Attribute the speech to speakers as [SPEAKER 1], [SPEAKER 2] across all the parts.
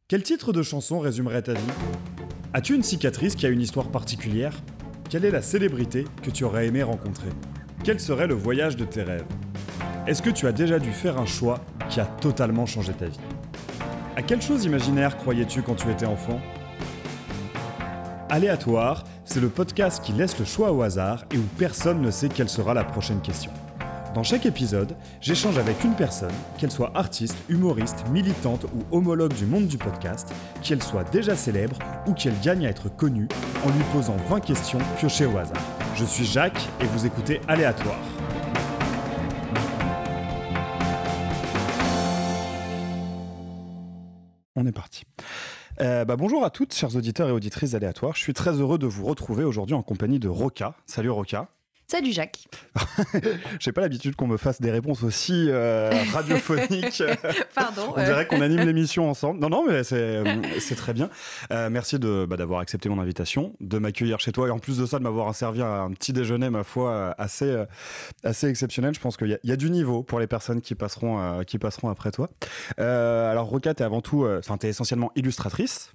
[SPEAKER 1] Quel titre de chanson résumerait ta vie ? As-tu une cicatrice qui a une histoire particulière ? Quelle est la célébrité que tu aurais aimé rencontrer ? Quel serait le voyage de tes rêves ? Est-ce que tu as déjà dû faire un choix qui a totalement changé ta vie ? À quelle chose imaginaire croyais-tu quand tu étais enfant ? Aléatoire, c'est le podcast qui laisse le choix au hasard et où personne ne sait quelle sera la prochaine question. Dans chaque épisode, j'échange avec une personne, qu'elle soit artiste, humoriste, militante ou homologue du monde du podcast, qu'elle soit déjà célèbre ou qu'elle gagne à être connue, en lui posant 20 questions piochées au hasard. Je suis Jacques et vous écoutez Aléatoire. On est parti. Bonjour à toutes, chers auditeurs et auditrices d'Aléatoire. Je suis très heureux de vous retrouver aujourd'hui en compagnie de Roka. Salut Roka.
[SPEAKER 2] Salut Jacques.
[SPEAKER 1] J'ai pas l'habitude qu'on me fasse des réponses aussi radiophoniques.
[SPEAKER 2] Pardon.
[SPEAKER 1] On dirait qu'on anime l'émission ensemble. Non, mais c'est très bien. Merci d'avoir accepté mon invitation, de m'accueillir chez toi et en plus de ça, de m'avoir servi un petit déjeuner, ma foi, assez exceptionnel. Je pense qu'il y a du niveau pour les personnes qui passeront après toi. Alors, Roka, t'es avant tout, t'es essentiellement illustratrice.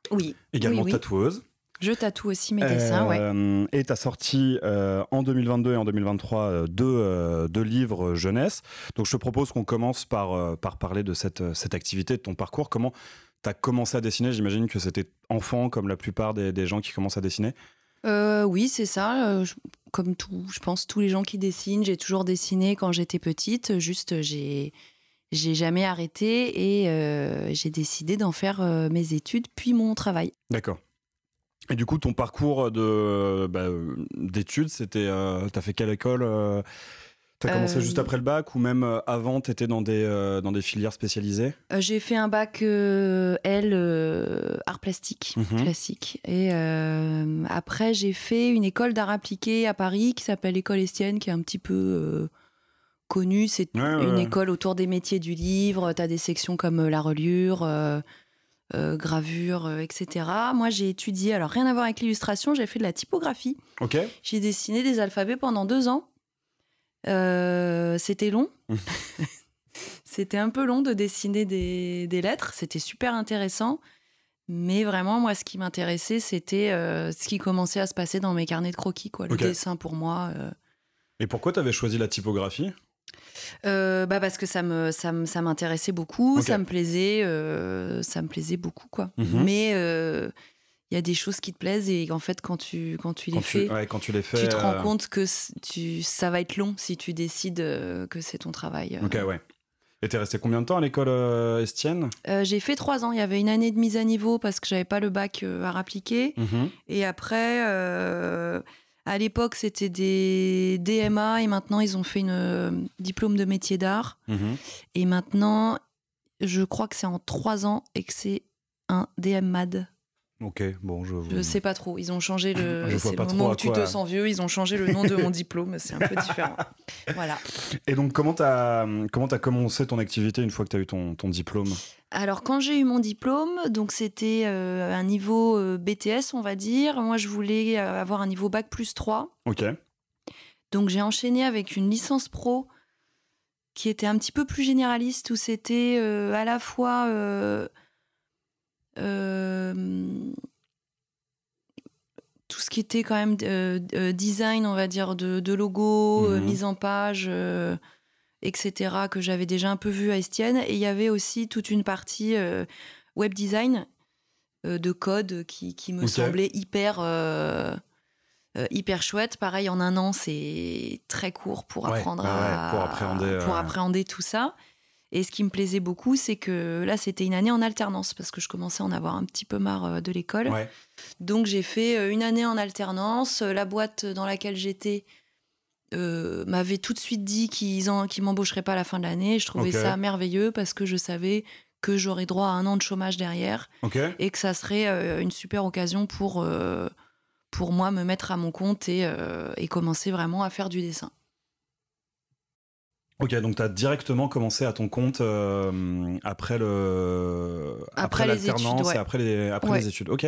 [SPEAKER 2] Oui.
[SPEAKER 1] Également
[SPEAKER 2] oui.
[SPEAKER 1] tatoueuse.
[SPEAKER 2] Je tatoue aussi mes dessins, ouais.
[SPEAKER 1] Et tu as sorti en 2022 et en 2023 deux livres jeunesse. Donc je te propose qu'on commence par parler de cette activité, de ton parcours. Comment tu as commencé à dessiner ? J'imagine que c'était enfant, comme la plupart des gens qui commencent à dessiner.
[SPEAKER 2] Oui, c'est ça. Comme je pense tous les gens qui dessinent, j'ai toujours dessiné quand j'étais petite. Juste, j'ai jamais arrêté et j'ai décidé d'en faire mes études puis mon travail.
[SPEAKER 1] D'accord. Et du coup, ton parcours d'études, c'était, t'as fait quelle école ? T'as commencé juste après le bac ou même avant, t'étais dans des filières spécialisées ?
[SPEAKER 2] J'ai fait un bac art plastique classique. Et après, j'ai fait une école d'art appliqué à Paris qui s'appelle École Estienne, qui est un petit peu connue. C'est une école autour des métiers du livre. T'as des sections comme la reliure, gravure, etc. Moi, j'ai étudié, alors rien à voir avec l'illustration, j'ai fait de la typographie.
[SPEAKER 1] Ok.
[SPEAKER 2] J'ai dessiné des alphabets pendant 2 ans. C'était long. C'était un peu long de dessiner des lettres. C'était super intéressant. Mais vraiment, moi, ce qui m'intéressait, c'était ce qui commençait à se passer dans mes carnets de croquis, quoi. Le dessin, pour moi.
[SPEAKER 1] Et pourquoi tu avais choisi la typographie ?
[SPEAKER 2] Parce que ça m'intéressait beaucoup, ça me plaisait beaucoup, quoi. Mais il y a des choses qui te plaisent et en fait, quand tu les fais, tu te rends compte que ça va être long si tu décides que c'est ton travail.
[SPEAKER 1] Ok, ouais. Et t'es resté combien de temps à l'école Estienne ?
[SPEAKER 2] J'ai fait 3 ans. Il y avait une année de mise à niveau parce que j'avais pas le bac art appliqué. Et après, à l'époque, c'était des DMA et maintenant, ils ont fait une diplôme de métier d'art. Et maintenant, je crois que c'est en 3 ans et que c'est un DMAD.
[SPEAKER 1] Ok, bon,
[SPEAKER 2] je sais pas trop. Ils ont changé
[SPEAKER 1] c'est le
[SPEAKER 2] moment où tu te sens vieux. Ils ont changé le nom de mon diplôme. C'est un peu différent. Voilà.
[SPEAKER 1] Et donc, comment t'as commencé ton activité une fois que t'as eu ton diplôme ?
[SPEAKER 2] Alors, quand j'ai eu mon diplôme, donc c'était un niveau BTS, on va dire. Moi, je voulais avoir un niveau Bac plus 3.
[SPEAKER 1] Ok.
[SPEAKER 2] Donc, j'ai enchaîné avec une licence pro qui était un petit peu plus généraliste, où c'était à la fois tout ce qui était quand même design, on va dire, de logo, mise en page, etc., que j'avais déjà un peu vu à Estienne. Et il y avait aussi toute une partie web design, de code qui me semblait hyper chouette. Pareil, en 1 an, c'est très court pour apprendre pour appréhender tout ça. Et ce qui me plaisait beaucoup, c'est que là, c'était une année en alternance parce que je commençais à en avoir un petit peu marre de l'école.
[SPEAKER 1] Ouais.
[SPEAKER 2] Donc, j'ai fait une année en alternance. La boîte dans laquelle j'étais m'avait tout de suite dit qu'ils m'embaucheraient pas à la fin de l'année. Je trouvais ça merveilleux parce que je savais que j'aurais droit à 1 an de chômage derrière et que ça serait une super occasion pour moi me mettre à mon compte et commencer vraiment à faire du dessin.
[SPEAKER 1] Ok, donc tu as directement commencé à ton compte après l'alternance
[SPEAKER 2] études, ouais.
[SPEAKER 1] Et après les études. Ok.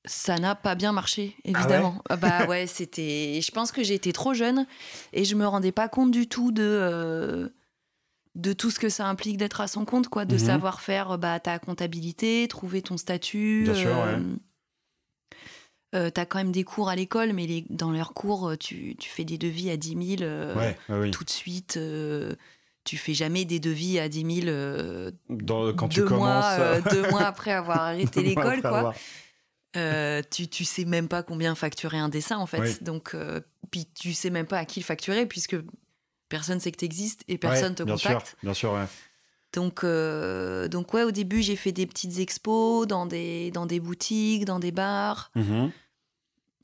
[SPEAKER 2] Ça n'a pas bien marché, évidemment.
[SPEAKER 1] Ah ouais
[SPEAKER 2] Je pense que j'ai été trop jeune et je me rendais pas compte du tout de de tout ce que ça implique d'être à son compte, quoi, de savoir faire ta comptabilité, trouver ton statut.
[SPEAKER 1] Bien sûr, ouais.
[SPEAKER 2] T'as quand même des cours à l'école, mais dans leurs cours, tu fais des devis à 10 000 tout de suite. Tu fais jamais des devis à 10 000
[SPEAKER 1] quand tu commences.
[SPEAKER 2] 2 mois après avoir arrêté l'école, quoi. Tu sais même pas combien facturer un dessin, en fait. Oui. Donc, puis tu sais même pas à qui le facturer, puisque personne sait que t'existes et personne te contacte.
[SPEAKER 1] Bien sûr, ouais.
[SPEAKER 2] Donc ouais, au début, j'ai fait des petites expos dans des boutiques, dans des bars,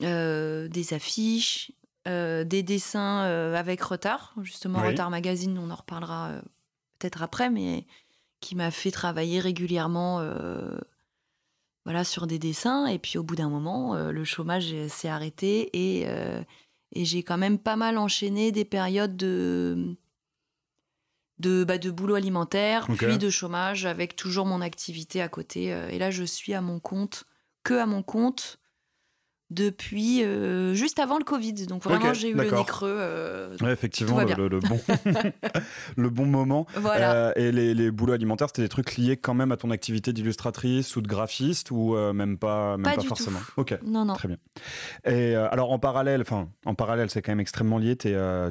[SPEAKER 2] des affiches, des dessins avec Retard. Justement, Retard Magazine, on en reparlera peut-être après, mais qui m'a fait travailler régulièrement sur des dessins. Et puis, au bout d'un moment, le chômage s'est arrêté et j'ai quand même pas mal enchaîné des périodes de boulot alimentaire, puis de chômage, avec toujours mon activité à côté. Et là, je suis à mon compte, depuis juste avant le Covid. Donc vraiment, j'ai eu le nez creux.
[SPEAKER 1] Ouais, effectivement, le bon moment.
[SPEAKER 2] Voilà.
[SPEAKER 1] Et les boulots alimentaires, c'était des trucs liés quand même à ton activité d'illustratrice ou de graphiste, ou même pas
[SPEAKER 2] du
[SPEAKER 1] forcément.
[SPEAKER 2] Tout.
[SPEAKER 1] Ok.
[SPEAKER 2] Non.
[SPEAKER 1] Très bien. Et alors en parallèle, c'est quand même extrêmement lié.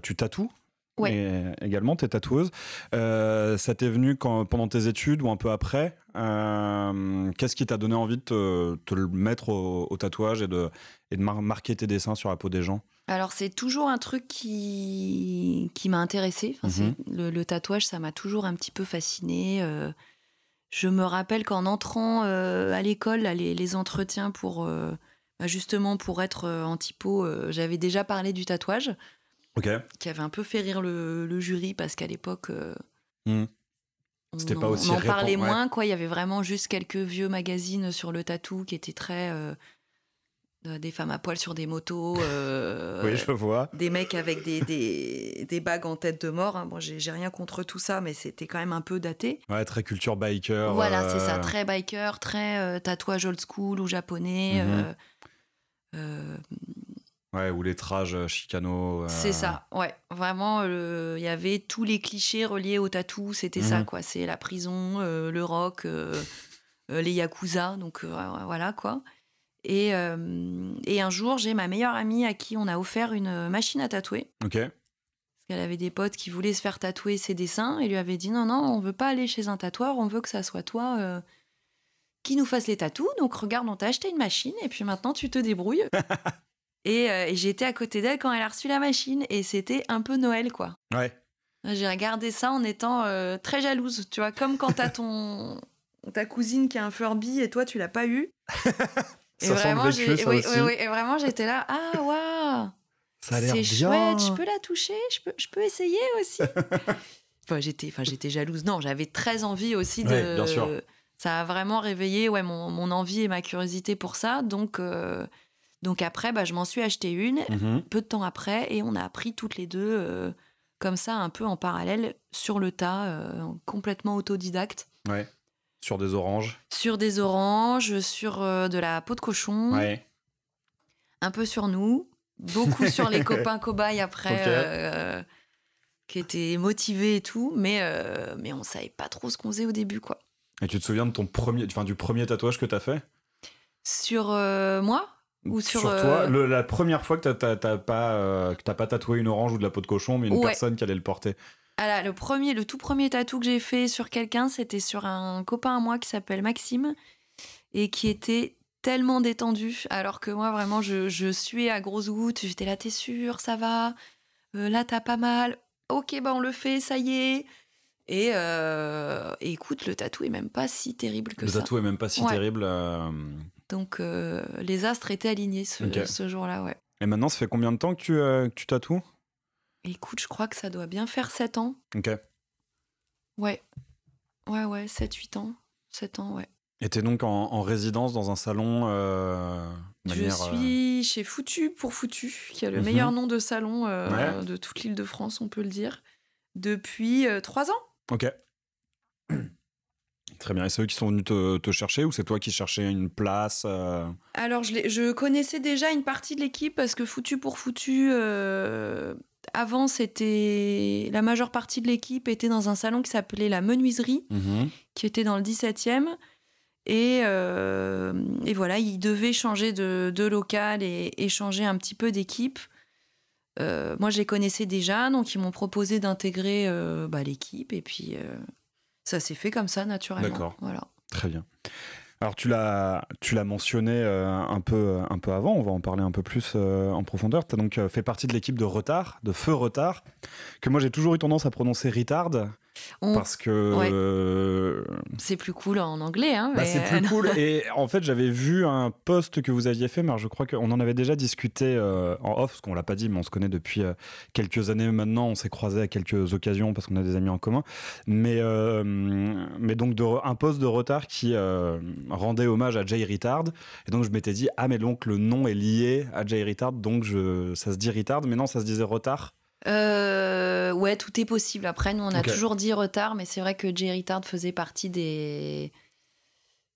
[SPEAKER 1] Tu tatoues.
[SPEAKER 2] Ouais.
[SPEAKER 1] Et également, t'es tatoueuse. Ça t'est venu pendant tes études ou un peu après? Qu'est-ce qui t'a donné envie de te le mettre au tatouage et de marquer tes dessins sur la peau des gens?
[SPEAKER 2] Alors, c'est toujours un truc qui m'a intéressée. Le tatouage, ça m'a toujours un petit peu fascinée. Je me rappelle qu'en entrant à l'école, les entretiens pour justement pour être en typo, j'avais déjà parlé du tatouage. Qui avait un peu fait rire le jury, parce qu'à l'époque,
[SPEAKER 1] c'était pas aussi
[SPEAKER 2] on en parlait moins, quoi. Il y avait vraiment juste quelques vieux magazines sur le tatou qui étaient très des femmes à poil sur des motos,
[SPEAKER 1] oui, je vois.
[SPEAKER 2] des mecs avec des bagues en tête de mort. Bon, j'ai rien contre tout ça, mais c'était quand même un peu daté.
[SPEAKER 1] Ouais, très culture biker.
[SPEAKER 2] Voilà, c'est ça, très biker, très tatouage old school ou japonais.
[SPEAKER 1] Ouais, ou lettrage chicano.
[SPEAKER 2] C'est ça, ouais. Vraiment, il y avait tous les clichés reliés au tatou, c'était ça, quoi. C'est la prison, le rock, les yakuza, donc voilà, quoi. Et un jour, j'ai ma meilleure amie à qui on a offert une machine à tatouer.
[SPEAKER 1] Ok.
[SPEAKER 2] Parce qu'elle avait des potes qui voulaient se faire tatouer ses dessins et lui avait dit non, on veut pas aller chez un tatoueur, on veut que ça soit toi qui nous fasse les tatous. Donc regarde, on t'a acheté une machine et puis maintenant tu te débrouilles. Et j'étais à côté d'elle quand elle a reçu la machine et c'était un peu Noël, quoi.
[SPEAKER 1] Ouais.
[SPEAKER 2] J'ai regardé ça en étant très jalouse, tu vois, comme quand t'as ta cousine qui a un Furby et toi tu l'as pas eu.
[SPEAKER 1] Et ça vraiment, sent le vécu, ça aussi.
[SPEAKER 2] Oui, et vraiment j'étais là, ah waouh,
[SPEAKER 1] ça a l'air
[SPEAKER 2] c'est
[SPEAKER 1] bien.
[SPEAKER 2] chouette, je peux la toucher, je peux essayer aussi. J'étais jalouse. Non, j'avais très envie aussi de.
[SPEAKER 1] Ouais, bien sûr.
[SPEAKER 2] Ça a vraiment réveillé mon envie et ma curiosité pour ça, donc après, je m'en suis acheté une peu de temps après et on a appris toutes les deux comme ça, un peu en parallèle, sur le tas, complètement autodidacte.
[SPEAKER 1] Ouais. Sur des oranges.
[SPEAKER 2] Sur des oranges, sur de la peau de cochon.
[SPEAKER 1] Ouais.
[SPEAKER 2] Un peu sur nous, beaucoup sur les copains cobayes après, qui étaient motivés et tout, mais on savait pas trop ce qu'on faisait au début, quoi.
[SPEAKER 1] Et tu te souviens de du premier tatouage que t'as fait? Sur
[SPEAKER 2] moi? Ou
[SPEAKER 1] sur toi, la première fois que t'as pas tatoué une orange ou de la peau de cochon, mais une personne qui allait le porter.
[SPEAKER 2] Alors, le tout premier tatou que j'ai fait sur quelqu'un, c'était sur un copain à moi qui s'appelle Maxime et qui était tellement détendu, alors que moi, vraiment, je suais à grosses gouttes. J'étais là, t'es sûr, ça va? Là, t'as pas mal. Ok, on le fait, ça y est. Et écoute, le tatou est même pas si terrible que ça.
[SPEAKER 1] Le tatou est même pas si terrible.
[SPEAKER 2] Donc, les astres étaient alignés ce jour-là, ouais.
[SPEAKER 1] Et maintenant, ça fait combien de temps que tu tatoues?
[SPEAKER 2] Écoute, je crois que ça doit bien faire 7 ans.
[SPEAKER 1] Ok.
[SPEAKER 2] Ouais, 7-8 ans. 7 ans, ouais.
[SPEAKER 1] Et t'es donc en résidence dans un salon
[SPEAKER 2] Je suis chez Foutu pour Foutu, qui a le meilleur nom de salon de toute l'île de France, on peut le dire, depuis 3 ans.
[SPEAKER 1] Ok. Très bien. Et c'est eux qui sont venus te chercher ou c'est toi qui cherchais une place
[SPEAKER 2] Alors, je connaissais déjà une partie de l'équipe parce que Foutu pour Foutu, avant, la majeure partie de l'équipe était dans un salon qui s'appelait la Menuiserie, qui était dans le 17e. Et voilà, ils devaient changer de local et changer un petit peu d'équipe. Moi, je les connaissais déjà, donc ils m'ont proposé d'intégrer l'équipe. Et puis, ça s'est fait comme ça, naturellement.
[SPEAKER 1] D'accord.
[SPEAKER 2] Voilà.
[SPEAKER 1] Très bien. Alors, tu l'as mentionné un peu avant, on va en parler un peu plus en profondeur. Tu as donc fait partie de l'équipe de Feu Retard, que moi j'ai toujours eu tendance à prononcer Retard. Parce que
[SPEAKER 2] c'est plus cool en anglais, hein.
[SPEAKER 1] C'est plus cool. Et en fait, j'avais vu un post que vous aviez fait, mais je crois qu'on en avait déjà discuté en off, parce qu'on l'a pas dit, mais on se connaît depuis quelques années maintenant. On s'est croisés à quelques occasions parce qu'on a des amis en commun. Mais donc un post de Retard qui rendait hommage à Jay Retard. Et donc je m'étais dit mais donc le nom est lié à Jay Retard, donc ça se dit Retard, mais non, ça se disait Retard.
[SPEAKER 2] Ouais, tout est possible. Après, nous, on a toujours dit Retard, mais c'est vrai que Jay Retard faisait partie des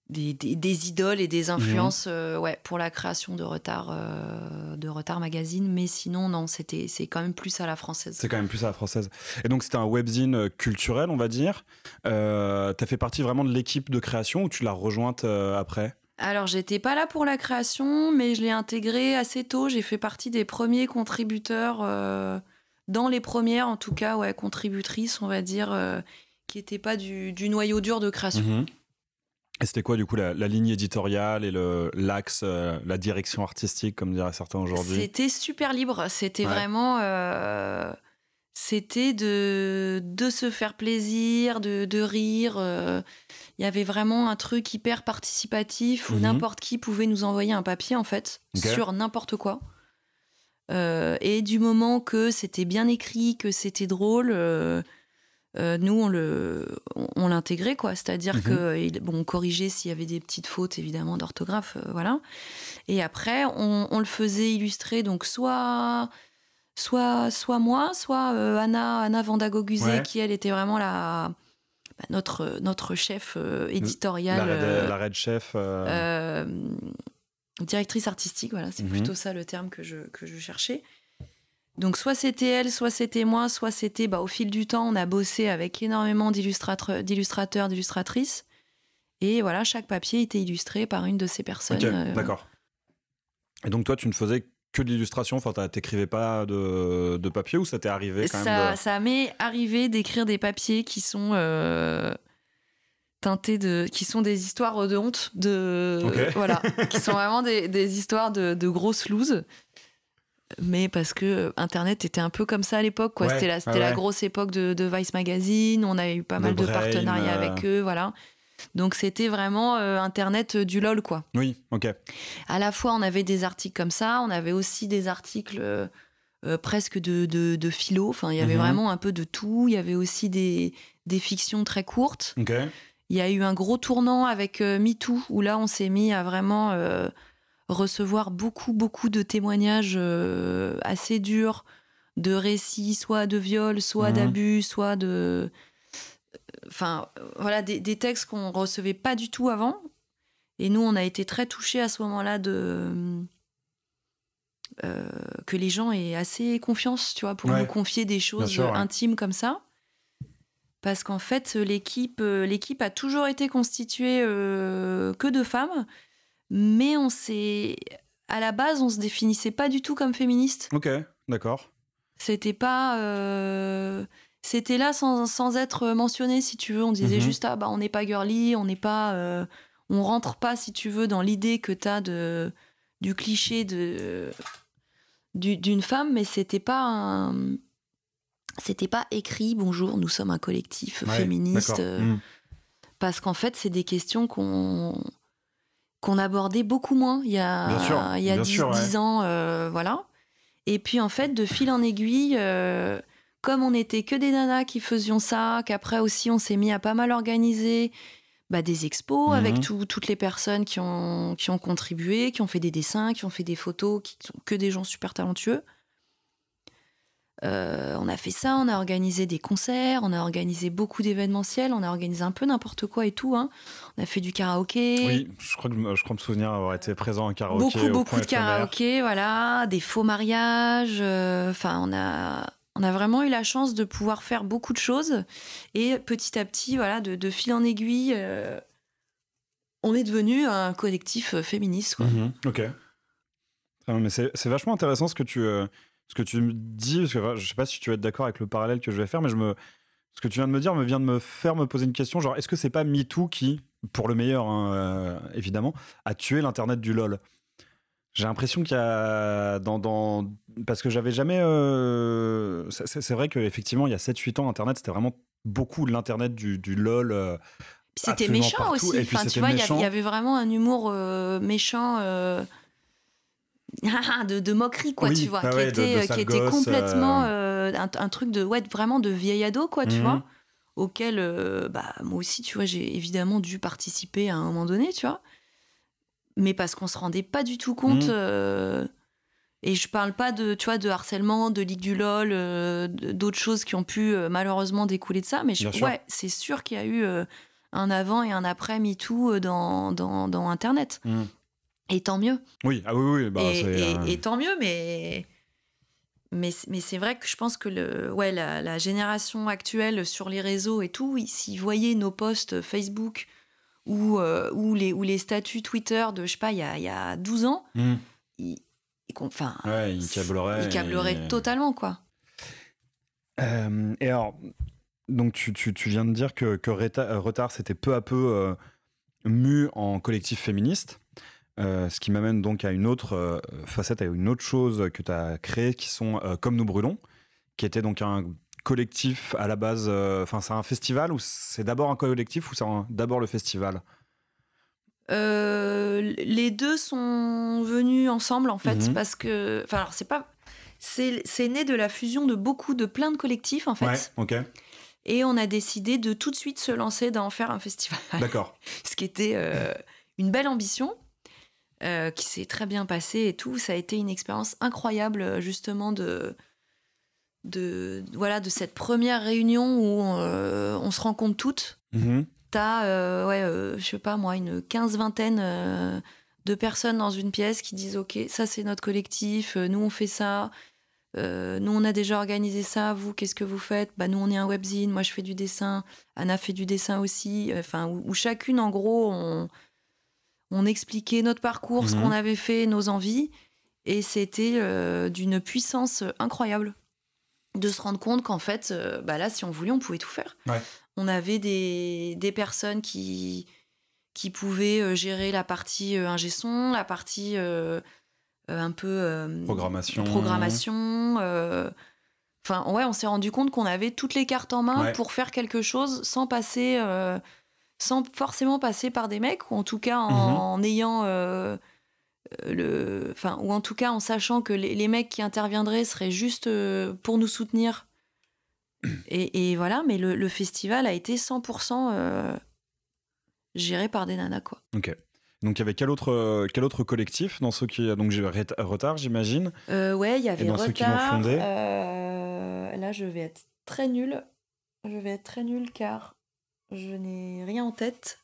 [SPEAKER 2] idoles et des influences pour la création de Retard Magazine. Mais sinon, non, c'est quand même plus à la française.
[SPEAKER 1] C'est quand même plus à la française. Et donc, c'était un webzine culturel, on va dire. T'as fait partie vraiment de l'équipe de création ou tu l'as rejointe après ?
[SPEAKER 2] Alors, j'étais pas là pour la création, mais je l'ai intégrée assez tôt. J'ai fait partie des premiers contributeurs... dans les premières, en tout cas, contributrices, on va dire, qui n'étaient pas du noyau dur de création.
[SPEAKER 1] Et c'était quoi, du coup, la ligne éditoriale et l'axe, la direction artistique, comme diraient certains aujourd'hui ?
[SPEAKER 2] C'était super libre. C'était vraiment... c'était de se faire plaisir, de rire. Il y avait vraiment un truc hyper participatif où n'importe qui pouvait nous envoyer un papier, en fait, sur n'importe quoi. Et du moment que c'était bien écrit, que c'était drôle, nous on l'intégrait, quoi. C'est-à-dire on corrigeait s'il y avait des petites fautes, évidemment, d'orthographe, voilà. Et après on le faisait illustrer, donc soit moi, soit Anna Vandagoguzé, qui elle était vraiment notre chef éditorial,
[SPEAKER 1] la red chef.
[SPEAKER 2] Directrice artistique, voilà, c'est plutôt ça le terme que je cherchais. Donc soit c'était elle, soit c'était moi, soit c'était... au fil du temps, on a bossé avec énormément d'illustrateurs, d'illustratrices. Et voilà, chaque papier était illustré par une de ces personnes.
[SPEAKER 1] Ok, d'accord. Et donc toi, tu ne faisais que de l'illustration, enfin, t'écrivais pas de papier ou ça t'est arrivé quand même
[SPEAKER 2] Ça m'est arrivé d'écrire des papiers qui sont... teintés qui sont des histoires de honte, voilà, qui sont vraiment des histoires de grosses looses. Mais parce que Internet était un peu comme ça à l'époque, quoi. C'était la grosse époque de Vice Magazine. On a eu pas mal de partenariats avec eux, voilà. Donc c'était vraiment Internet du LOL, quoi.
[SPEAKER 1] Oui, ok.
[SPEAKER 2] À la fois, on avait des articles comme ça, on avait aussi des articles presque de philo. Enfin, il y avait vraiment un peu de tout. Il y avait aussi des fictions très courtes.
[SPEAKER 1] Ok.
[SPEAKER 2] Il y a eu un gros tournant avec MeToo, où là, on s'est mis à vraiment recevoir beaucoup de témoignages assez durs, de récits, soit de viols, soit d'abus, soit de... Enfin, voilà, des textes qu'on recevait pas du tout avant. Et nous, on a été très touchés à ce moment-là que les gens aient assez confiance, tu vois, pour nous confier des choses intimes comme ça. Parce qu'en fait, l'équipe a toujours été constituée que de femmes, mais à la base, on se définissait pas du tout comme féministe.
[SPEAKER 1] Ok, d'accord.
[SPEAKER 2] C'était pas... c'était là sans être mentionné, si tu veux. On disait juste, on n'est pas girly, on n'est pas... on rentre pas, si tu veux, dans l'idée que t'as du cliché d'une femme, mais c'était pas écrit, bonjour, nous sommes un collectif féministe. Parce qu'en fait, c'est des questions qu'on abordait beaucoup moins il y a 10 ans. Voilà. Et puis, en fait, de fil en aiguille, comme on n'était que des nanas qui faisions ça, qu'après aussi, on s'est mis à pas mal organiser des expos avec toutes les personnes qui ont contribué, qui ont fait des dessins, qui ont fait des photos, qui sont que des gens super talentueux. On a fait ça, on a organisé des concerts, on a organisé beaucoup d'événementiels, on a organisé un peu n'importe quoi et tout. Hein. On a fait du karaoké.
[SPEAKER 1] Oui, je crois me souvenir avoir été présent en karaoké.
[SPEAKER 2] Beaucoup de karaoké, voilà, des faux mariages. Enfin, On a vraiment eu la chance de pouvoir faire beaucoup de choses. Et petit à petit, voilà, de fil en aiguille, on est devenu un collectif féministe, quoi.
[SPEAKER 1] Ok. Mais c'est vachement intéressant ce que tu me dis, parce que je sais pas si tu vas être d'accord avec le parallèle que je vais faire, mais ce que tu viens de me dire vient de me poser une question, genre, est-ce que c'est pas MeToo qui, pour le meilleur, hein, évidemment, a tué l'Internet du LOL? J'ai l'impression qu'il y a parce que j'avais jamais c'est vrai qu'effectivement il y a 7-8 ans Internet c'était vraiment beaucoup l'Internet du LOL,
[SPEAKER 2] puis c'était
[SPEAKER 1] absolument
[SPEAKER 2] méchant
[SPEAKER 1] partout,
[SPEAKER 2] aussi,
[SPEAKER 1] et puis
[SPEAKER 2] enfin, tu
[SPEAKER 1] c'était
[SPEAKER 2] vois, il
[SPEAKER 1] méchant.
[SPEAKER 2] y avait vraiment un humour méchant, de moquerie, quoi,
[SPEAKER 1] Oui,
[SPEAKER 2] tu vois,
[SPEAKER 1] ah ouais, de
[SPEAKER 2] qui
[SPEAKER 1] sale
[SPEAKER 2] était
[SPEAKER 1] gosse,
[SPEAKER 2] complètement un truc de, ouais, vraiment de vieil ado, quoi, tu vois, auquel moi aussi, tu vois, j'ai évidemment dû participer à un moment donné, tu vois, mais parce qu'on se rendait pas du tout compte. Et je parle pas de, tu vois, de harcèlement, de Ligue du LOL, d'autres choses qui ont pu malheureusement découler de ça, mais ouais, c'est sûr qu'il y a eu un avant et un après MeToo dans Internet. Et tant mieux.
[SPEAKER 1] Oui, ah oui, bah,
[SPEAKER 2] et tant mieux, mais c'est vrai que je pense que la génération actuelle sur les réseaux et tout, s'ils voyaient nos posts Facebook ou les statuts Twitter de, je sais pas, il y a 12 ans, ils câbleraient totalement, quoi.
[SPEAKER 1] Et alors, donc tu viens de dire que Retard s'était peu à peu mu en collectif féministe. Ce qui m'amène donc à une autre facette, à une autre chose que tu as créée, qui sont Comme nous brûlons, qui était donc un collectif à la base. Enfin, c'est un festival, ou c'est d'abord un collectif, ou c'est d'abord le festival?
[SPEAKER 2] Les deux sont venus ensemble, en fait, parce que, enfin, alors c'est né de la fusion de plein de collectifs, en fait.
[SPEAKER 1] Ouais, ok.
[SPEAKER 2] Et on a décidé de tout de suite se lancer dans faire un festival.
[SPEAKER 1] D'accord.
[SPEAKER 2] Ce qui était une belle ambition. Qui s'est très bien passé et tout. Ça a été une expérience incroyable, justement, de cette première réunion où on se rencontre toutes. T'as, je sais pas moi, une 15-20 de personnes dans une pièce qui disent « Ok, ça c'est notre collectif, nous on fait ça, nous on a déjà organisé ça, vous qu'est-ce que vous faites ?» Bah nous on est un webzine, moi je fais du dessin, Anna fait du dessin aussi, où chacune en gros on expliquait notre parcours, ce qu'on avait fait, nos envies, et c'était d'une puissance incroyable de se rendre compte qu'en fait, là, si on voulait, on pouvait tout faire.
[SPEAKER 1] Ouais.
[SPEAKER 2] On avait des personnes qui pouvaient gérer la partie ingé son, la partie un peu
[SPEAKER 1] Programmation.
[SPEAKER 2] On s'est rendu compte qu'on avait toutes les cartes en main pour faire quelque chose sans forcément passer par des mecs, ou en tout cas en ayant ou en tout cas en sachant que les mecs qui interviendraient seraient juste pour nous soutenir. Et voilà, mais le festival a été 100% géré par des nanas, quoi.
[SPEAKER 1] Ok. Donc il y avait quel autre collectif dans ceux qui... Donc j'ai Retard, j'imagine.
[SPEAKER 2] Ouais, il y avait
[SPEAKER 1] et dans
[SPEAKER 2] Retard.
[SPEAKER 1] Ceux qui l'ont fondé.
[SPEAKER 2] Là, je vais être très nulle. Car je n'ai rien en tête.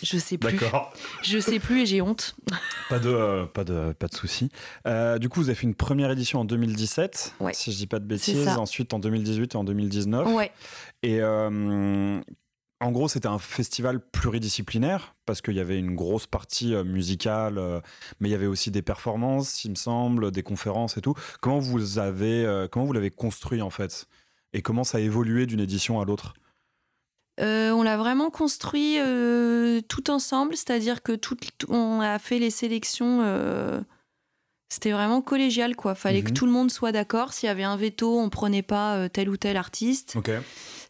[SPEAKER 2] Je sais plus.
[SPEAKER 1] D'accord.
[SPEAKER 2] Je sais plus et j'ai honte.
[SPEAKER 1] Pas de souci. Du coup, vous avez fait une première édition en 2017, si je dis pas de bêtises. Ensuite en 2018 et en 2019.
[SPEAKER 2] Ouais.
[SPEAKER 1] Et en gros, c'était un festival pluridisciplinaire parce qu'il y avait une grosse partie musicale, mais il y avait aussi des performances, il me semble, des conférences et tout. Comment vous l'avez construit en fait? Et comment ça a évolué d'une édition à l'autre?
[SPEAKER 2] On l'a vraiment construit tout ensemble, c'est-à-dire que on a fait les sélections, c'était vraiment collégial, quoi. Fallait que tout le monde soit d'accord. S'il y avait un veto, on prenait pas tel ou tel artiste.
[SPEAKER 1] Okay.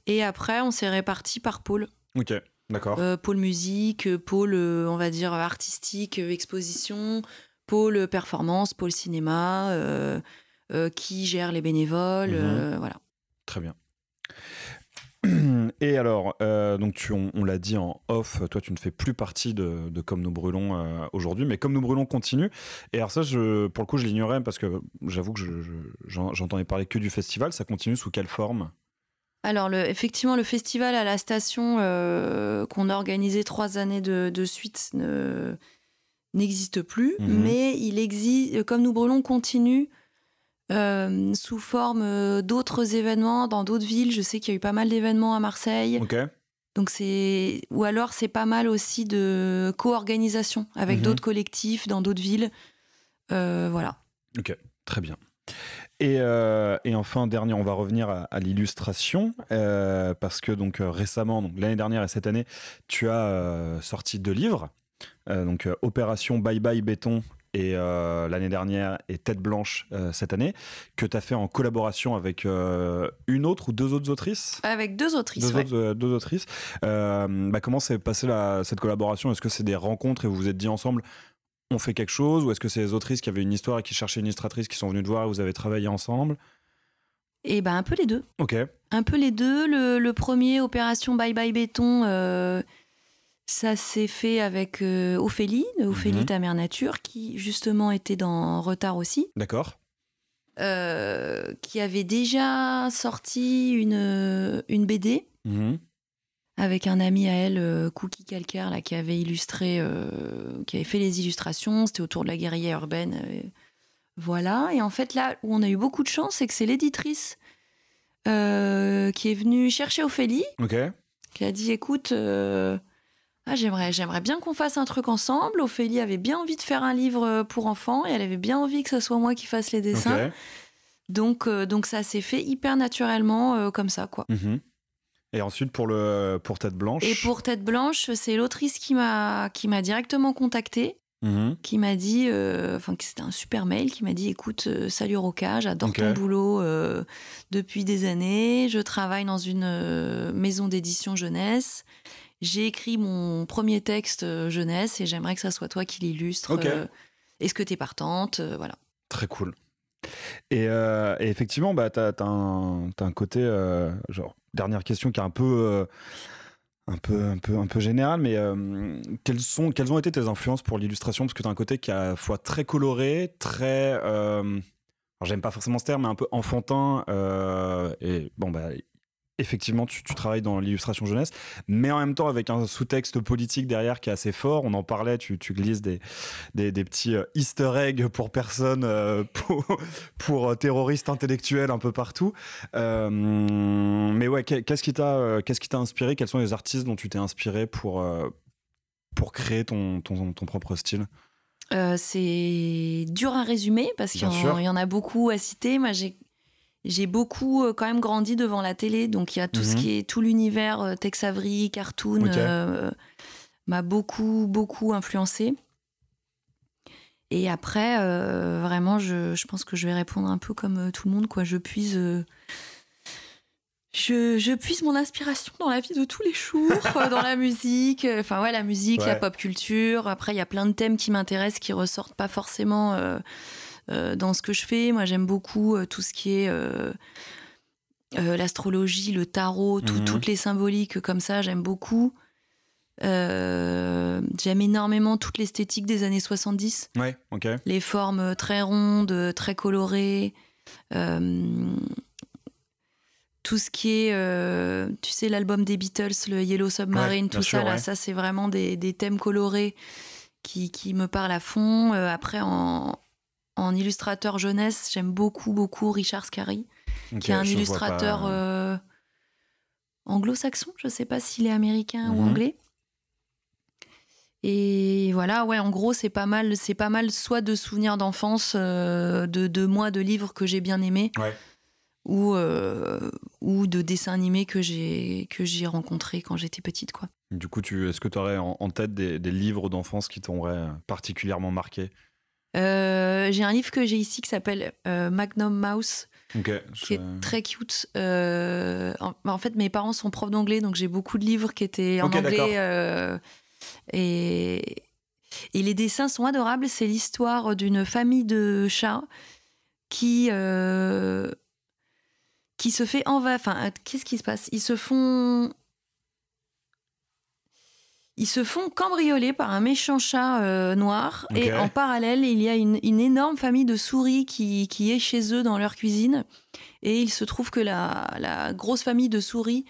[SPEAKER 2] Et après, on s'est répartis par pôle.
[SPEAKER 1] Ok, d'accord.
[SPEAKER 2] Pôle musique, pôle, on va dire, artistique, exposition, pôle performance, pôle cinéma, qui gère les bénévoles, voilà.
[SPEAKER 1] Très bien. Et alors, donc on l'a dit en off, toi tu ne fais plus partie de Comme nous brûlons aujourd'hui, mais Comme nous brûlons continue. Et alors ça, pour le coup, je l'ignorais parce que j'avoue que j'entendais parler que du festival. Ça continue sous quelle forme?
[SPEAKER 2] Alors, effectivement, le festival à la station qu'on a organisé 3 années de suite n'existe plus, mais il existe, Comme nous brûlons continue sous forme d'autres événements dans d'autres villes. Je sais qu'il y a eu pas mal d'événements à Marseille.
[SPEAKER 1] Okay.
[SPEAKER 2] Donc ou alors c'est pas mal aussi de co-organisation avec d'autres collectifs dans d'autres villes. Voilà.
[SPEAKER 1] Ok, très bien. Et enfin, dernier, on va revenir à l'illustration parce que donc récemment, donc l'année dernière et cette année, tu as sorti 2 livres. Donc Opération Bye Bye Béton et l'année dernière et Tête Blanche cette année, que tu as fait en collaboration avec une autre ou 2 autres autrices.
[SPEAKER 2] Avec 2 autrices,
[SPEAKER 1] deux autrices. Comment s'est passée cette collaboration ? Est-ce que c'est des rencontres et vous vous êtes dit ensemble on fait quelque chose, ou est-ce que c'est les autrices qui avaient une histoire et qui cherchaient une illustratrice qui sont venues te voir et vous avez travaillé ensemble ?
[SPEAKER 2] Et un peu les deux.
[SPEAKER 1] Ok.
[SPEAKER 2] Un peu les deux. Le premier, Opération Bye Bye Béton, ça s'est fait avec Ophélie, ta mère nature, qui justement était en retard aussi.
[SPEAKER 1] D'accord.
[SPEAKER 2] Qui avait déjà sorti une BD avec un ami à elle, Cookie Calcaire, là, qui avait illustré, qui avait fait les illustrations. C'était autour de la guérilla urbaine. Voilà. Et en fait, là où on a eu beaucoup de chance, c'est que c'est l'éditrice qui est venue chercher Ophélie, qui a dit écoute, j'aimerais bien qu'on fasse un truc ensemble. Ophélie avait bien envie de faire un livre pour enfants et elle avait bien envie que ce soit moi qui fasse les dessins. Donc ça s'est fait hyper naturellement comme ça, quoi.
[SPEAKER 1] Et ensuite pour Tête Blanche.
[SPEAKER 2] Et pour Tête Blanche, c'est l'autrice qui m'a directement contactée, qui m'a dit, c'était un super mail, qui m'a dit écoute, salut Roca, j'adore ton boulot depuis des années, je travaille dans une maison d'édition jeunesse, j'ai écrit mon premier texte jeunesse et j'aimerais que ça soit toi qui l'illustre. Est-ce que t'es partante, voilà. Très
[SPEAKER 1] cool. Et effectivement, t'as un côté genre dernière question qui est un peu général, mais quelles ont été tes influences pour l'illustration ? Parce que t'as un côté qui est à la fois très coloré, très alors j'aime pas forcément ce terme, mais un peu enfantin, et effectivement tu travailles dans l'illustration jeunesse, mais en même temps avec un sous-texte politique derrière qui est assez fort. On en parlait, tu glisses des petits easter eggs pour personnes, pour terroristes intellectuels un peu partout. Mais ouais, qu'est-ce qui t'a inspiré ? Quels sont les artistes dont tu t'es inspiré pour créer ton propre style ?
[SPEAKER 2] C'est dur à résumer parce qu'il y en a beaucoup à citer. Moi, j'ai beaucoup quand même grandi devant la télé, donc il y a tout ce qui est tout l'univers Tex Avery, cartoon, m'a beaucoup influencé. Et après, vraiment, je pense que je vais répondre un peu comme tout le monde, quoi. Je puise mon inspiration dans la vie de tous les jours, dans la musique, la musique, la pop culture. Après, il y a plein de thèmes qui m'intéressent, qui ressortent pas forcément dans ce que je fais. Moi, j'aime beaucoup tout ce qui est l'astrologie, le tarot, toutes les symboliques comme ça, j'aime beaucoup. J'aime énormément toute l'esthétique des années 70. Les formes très rondes, très colorées. Tout ce qui est, tu sais, l'album des Beatles, le Yellow Submarine, tout ça, là, ça, c'est vraiment des thèmes colorés qui me parlent à fond. Après, en illustrateur jeunesse, j'aime beaucoup Richard Scarry, qui est un illustrateur anglo-saxon. Je ne sais pas s'il est américain ou anglais. Et voilà, en gros, c'est pas mal soit de souvenirs d'enfance, de mois de livres que j'ai bien aimés, ou de dessins animés que j'ai rencontrés quand j'étais petite, quoi.
[SPEAKER 1] Du coup, est-ce que tu aurais en tête des livres d'enfance qui t'auraient particulièrement marqué ?
[SPEAKER 2] J'ai un livre que j'ai ici qui s'appelle Magnum Mouse, qui est très cute. En fait, mes parents sont profs d'anglais, donc j'ai beaucoup de livres qui étaient en anglais. Et les dessins sont adorables. C'est l'histoire d'une famille de chats qui se fait qu'est-ce qui se passe ? Ils se font cambrioler par un méchant chat noir. Et en parallèle, il y a une énorme famille de souris qui est chez eux dans leur cuisine. Et il se trouve que la grosse famille de souris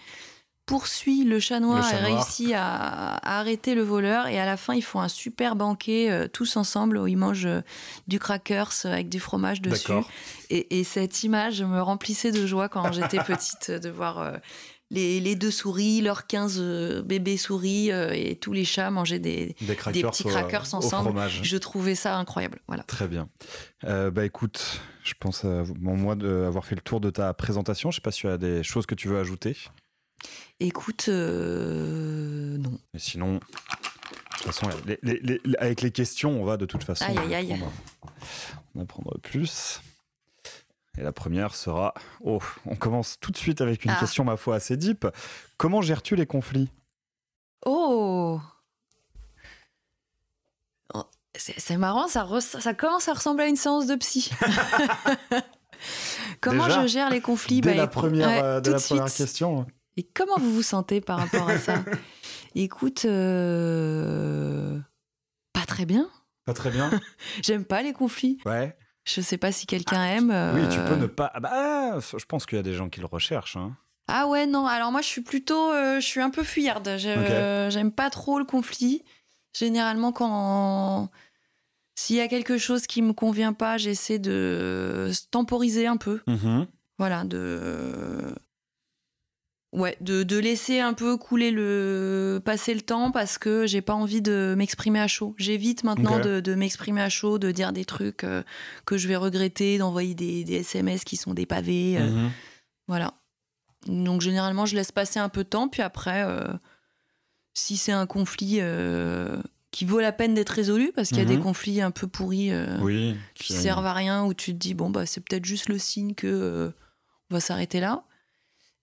[SPEAKER 2] poursuit le chat noir et réussit à arrêter le voleur. Et à la fin, ils font un super banquet tous ensemble où ils mangent du crackers avec du fromage dessus.
[SPEAKER 1] D'accord.
[SPEAKER 2] Et cette image me remplissait de joie quand j'étais petite de voir les 2 souris, leurs 15 bébés souris et tous les chats manger des petits crackers ensemble. Je trouvais ça incroyable. Voilà.
[SPEAKER 1] Très bien. Écoute, je pense moi d'avoir fait le tour de ta présentation. Je ne sais pas si tu as des choses que tu veux ajouter.
[SPEAKER 2] Écoute, non.
[SPEAKER 1] Et sinon, de toute façon, avec les questions, on va de toute façon en apprendre plus. Et la première sera... on commence tout de suite avec une question, ma foi, assez deep. Comment gères-tu les conflits ?
[SPEAKER 2] C'est marrant, ça commence à ressembler à une séance de psy. Comment je gère les conflits ?
[SPEAKER 1] Dès la première question.
[SPEAKER 2] Et comment vous vous sentez par rapport à ça ? Écoute, pas très bien.
[SPEAKER 1] Pas très bien.
[SPEAKER 2] J'aime pas les conflits.
[SPEAKER 1] Ouais.
[SPEAKER 2] Je sais pas si quelqu'un aime.
[SPEAKER 1] Oui, tu peux ne pas. Je pense qu'il y a des gens qui le recherchent. Hein.
[SPEAKER 2] Ah ouais, non. Alors moi, je suis plutôt, je suis un peu fuyarde. J'aime pas trop le conflit. Généralement, s'il y a quelque chose qui me convient pas, j'essaie de temporiser un peu.
[SPEAKER 1] Mm-hmm.
[SPEAKER 2] Voilà, de laisser un peu passer le temps parce que j'ai pas envie de m'exprimer à chaud. J'évite maintenant de m'exprimer à chaud, de dire des trucs que je vais regretter, d'envoyer des SMS qui sont des pavés. Voilà. Donc généralement, je laisse passer un peu de temps, puis après, si c'est un conflit qui vaut la peine d'être résolu, parce qu'il y a des conflits un peu pourris qui servent à rien, où tu te dis, c'est peut-être juste le signe que on va s'arrêter là.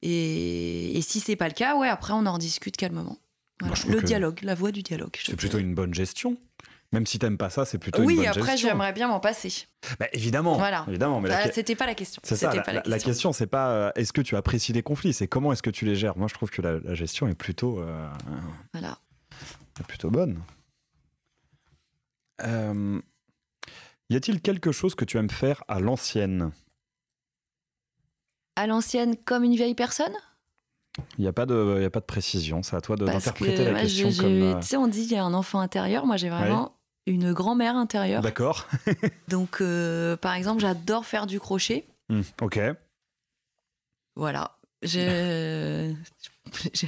[SPEAKER 2] Et si c'est pas le cas, après on en discute calmement. Voilà. Le dialogue, la voie du dialogue.
[SPEAKER 1] C'est plutôt une bonne gestion. Même si t'aimes pas ça, c'est plutôt une bonne gestion.
[SPEAKER 2] Oui, après j'aimerais bien m'en passer.
[SPEAKER 1] Évidemment.
[SPEAKER 2] Voilà.
[SPEAKER 1] Évidemment, mais
[SPEAKER 2] c'était pas la question.
[SPEAKER 1] C'est ça. La question, c'est pas est-ce que tu apprécies les conflits, c'est comment est-ce que tu les gères. Moi, je trouve que la gestion est plutôt.
[SPEAKER 2] Voilà.
[SPEAKER 1] Est plutôt bonne. Y a-t-il quelque chose que tu aimes faire à l'ancienne ?
[SPEAKER 2] À l'ancienne, comme une vieille personne ?
[SPEAKER 1] Il n'y a pas de précision. C'est à toi d'interpréter la question comme...
[SPEAKER 2] Tu sais, on dit qu'il y a un enfant intérieur. Moi, j'ai vraiment une grand-mère intérieure.
[SPEAKER 1] D'accord.
[SPEAKER 2] Donc, par exemple, j'adore faire du crochet.
[SPEAKER 1] Ok.
[SPEAKER 2] Voilà. J'ai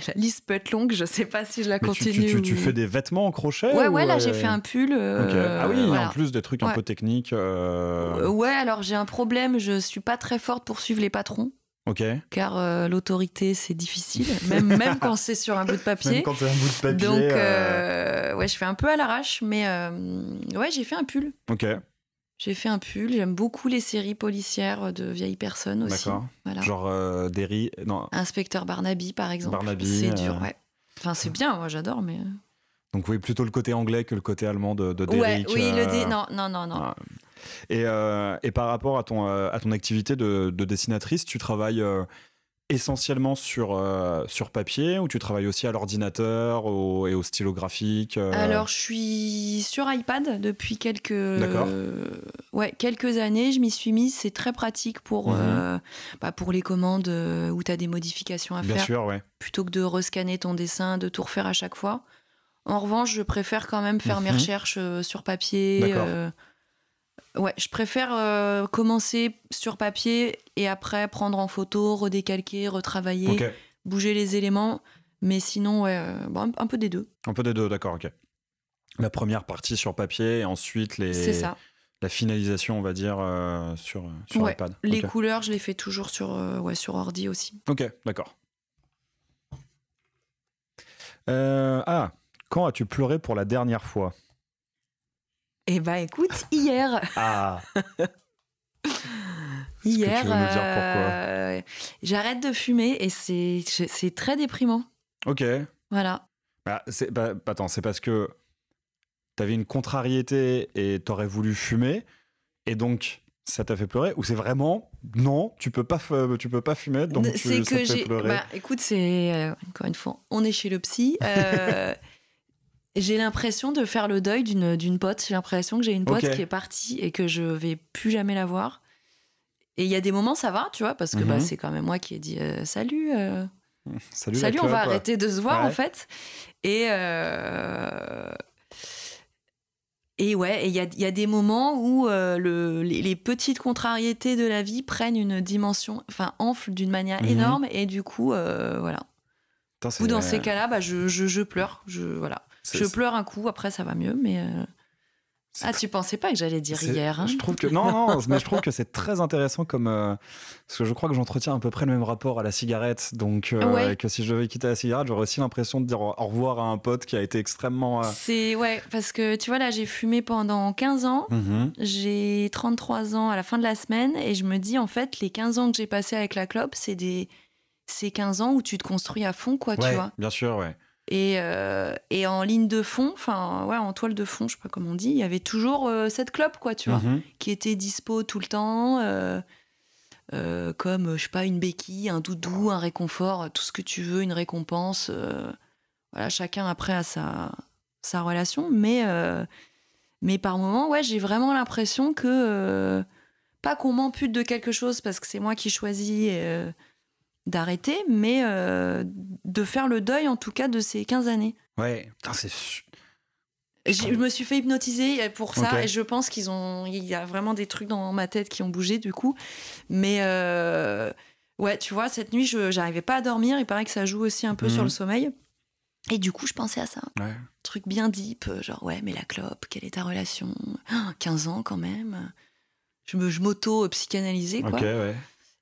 [SPEAKER 2] la liste peut être longue. Je ne sais pas si je la continue.
[SPEAKER 1] Tu fais des vêtements en crochet ?
[SPEAKER 2] Ouais, là, j'ai fait un pull.
[SPEAKER 1] Ah oui, en plus des trucs un peu techniques.
[SPEAKER 2] Ouais, alors j'ai un problème. Je ne suis pas très forte pour suivre les patrons.
[SPEAKER 1] Okay.
[SPEAKER 2] Car l'autorité, c'est difficile, même quand c'est sur un bout de papier.
[SPEAKER 1] Même quand c'est un bout de papier.
[SPEAKER 2] Donc, je fais un peu à l'arrache, mais j'ai fait un pull.
[SPEAKER 1] Ok.
[SPEAKER 2] J'ai fait un pull. J'aime beaucoup les séries policières de vieilles personnes aussi.
[SPEAKER 1] D'accord.
[SPEAKER 2] Voilà.
[SPEAKER 1] Genre Derry. Non.
[SPEAKER 2] Inspecteur Barnaby, par exemple.
[SPEAKER 1] Barnaby.
[SPEAKER 2] C'est dur, ouais. Enfin, c'est bien, moi, j'adore, mais.
[SPEAKER 1] Donc, oui, plutôt le côté anglais que le côté allemand de Derrick.
[SPEAKER 2] Oui, non. Ah.
[SPEAKER 1] Et par rapport à ton activité de dessinatrice, tu travailles essentiellement sur papier ou tu travailles aussi à l'ordinateur et au stylo graphique
[SPEAKER 2] Alors, je suis sur iPad depuis quelques années. Je m'y suis mise. C'est très pratique pour les commandes où tu as des modifications à faire.
[SPEAKER 1] Bien sûr, ouais.
[SPEAKER 2] Plutôt que de rescanner ton dessin, de tout refaire à chaque fois. En revanche, je préfère quand même faire mes recherches sur papier.
[SPEAKER 1] D'accord.
[SPEAKER 2] Je préfère commencer sur papier et après prendre en photo, redécalquer, retravailler, bouger les éléments. Mais sinon, un peu des deux.
[SPEAKER 1] Un peu des deux, d'accord, ok. La première partie sur papier et ensuite
[SPEAKER 2] c'est ça.
[SPEAKER 1] La finalisation, on va dire, sur iPad.
[SPEAKER 2] Les couleurs, je les fais toujours sur ordi aussi.
[SPEAKER 1] Ok, d'accord. Quand as-tu pleuré pour la dernière fois ?
[SPEAKER 2] Eh ben, écoute, hier.
[SPEAKER 1] Ah.
[SPEAKER 2] Hier,
[SPEAKER 1] est-ce que tu veux nous dire pourquoi ?
[SPEAKER 2] J'arrête de fumer et c'est très déprimant.
[SPEAKER 1] Ok.
[SPEAKER 2] Voilà.
[SPEAKER 1] Attends, c'est parce que t'avais une contrariété et t'aurais voulu fumer et donc ça t'a fait pleurer, ou c'est vraiment non, tu peux pas fumer, donc ça te fait pleurer.
[SPEAKER 2] Écoute, c'est encore une fois, on est chez le psy. J'ai l'impression de faire le deuil d'une pote. J'ai l'impression que j'ai une pote qui est partie et que je vais plus jamais la voir. Et il y a des moments, ça va, tu vois, parce que c'est quand même moi qui ai dit salut. Salut, on va arrêter de se voir en fait. Et ouais, il y a des moments où les petites contrariétés de la vie prennent une dimension, enfin enflent d'une manière énorme, et du coup, voilà. Ou dans ces cas-là, je pleure, je pleure un coup, après ça va mieux, mais. Tu pensais pas que j'allais dire hier, hein?
[SPEAKER 1] Je trouve que non, mais je trouve que c'est très intéressant comme parce que je crois que j'entretiens à peu près le même rapport à la cigarette, donc que si je devais quitter la cigarette, j'aurais aussi l'impression de dire au revoir à un pote qui a été extrêmement.
[SPEAKER 2] C'est parce que tu vois là, j'ai fumé pendant 15 ans, j'ai 33 ans à la fin de la semaine, et je me dis en fait les 15 ans que j'ai passé avec la clope, c'est 15 ans où tu te construis à fond, quoi, tu vois.
[SPEAKER 1] Bien sûr, ouais.
[SPEAKER 2] Et en ligne de fond, en toile de fond, je sais pas comment on dit, il y avait toujours cette clope, quoi, tu vois, qui était dispo tout le temps, comme, je sais pas, une béquille, un doudou, un réconfort, tout ce que tu veux, une récompense. Voilà, chacun après a sa relation, mais par moments, j'ai vraiment l'impression que, pas qu'on m'ampute de quelque chose parce que c'est moi qui choisis d'arrêter, mais de faire le deuil, en tout cas, de ces 15 années.
[SPEAKER 1] Ouais, putain,
[SPEAKER 2] je me suis fait hypnotiser pour ça, et je pense il y a vraiment des trucs dans ma tête qui ont bougé, du coup. Mais ouais, tu vois, cette nuit, j'arrivais pas à dormir. Il paraît que ça joue aussi un peu sur le sommeil. Et du coup, je pensais à ça. Ouais. Truc bien deep, genre, ouais, mais la clope, quelle est ta relation ? 15 ans, quand même. Je m'auto-psychanalysais, quoi.
[SPEAKER 1] Ok, ouais.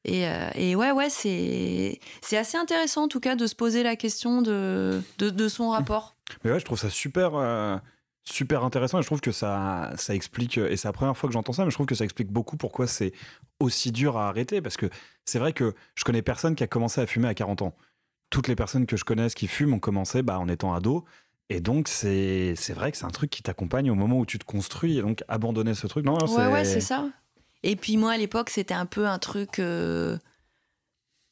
[SPEAKER 2] Et ouais, c'est assez intéressant en tout cas de se poser la question de son rapport.
[SPEAKER 1] Mais ouais, je trouve ça super intéressant, et je trouve que ça explique, et c'est la première fois que j'entends ça, mais je trouve que ça explique beaucoup pourquoi c'est aussi dur à arrêter, parce que c'est vrai que je connais personne qui a commencé à fumer à 40 ans. Toutes les personnes que je connaisse qui fument ont commencé en étant ado, et donc c'est vrai que c'est un truc qui t'accompagne au moment où tu te construis, et donc abandonner ce truc, non,
[SPEAKER 2] ouais, c'est ça. Et puis moi, à l'époque, c'était un peu un truc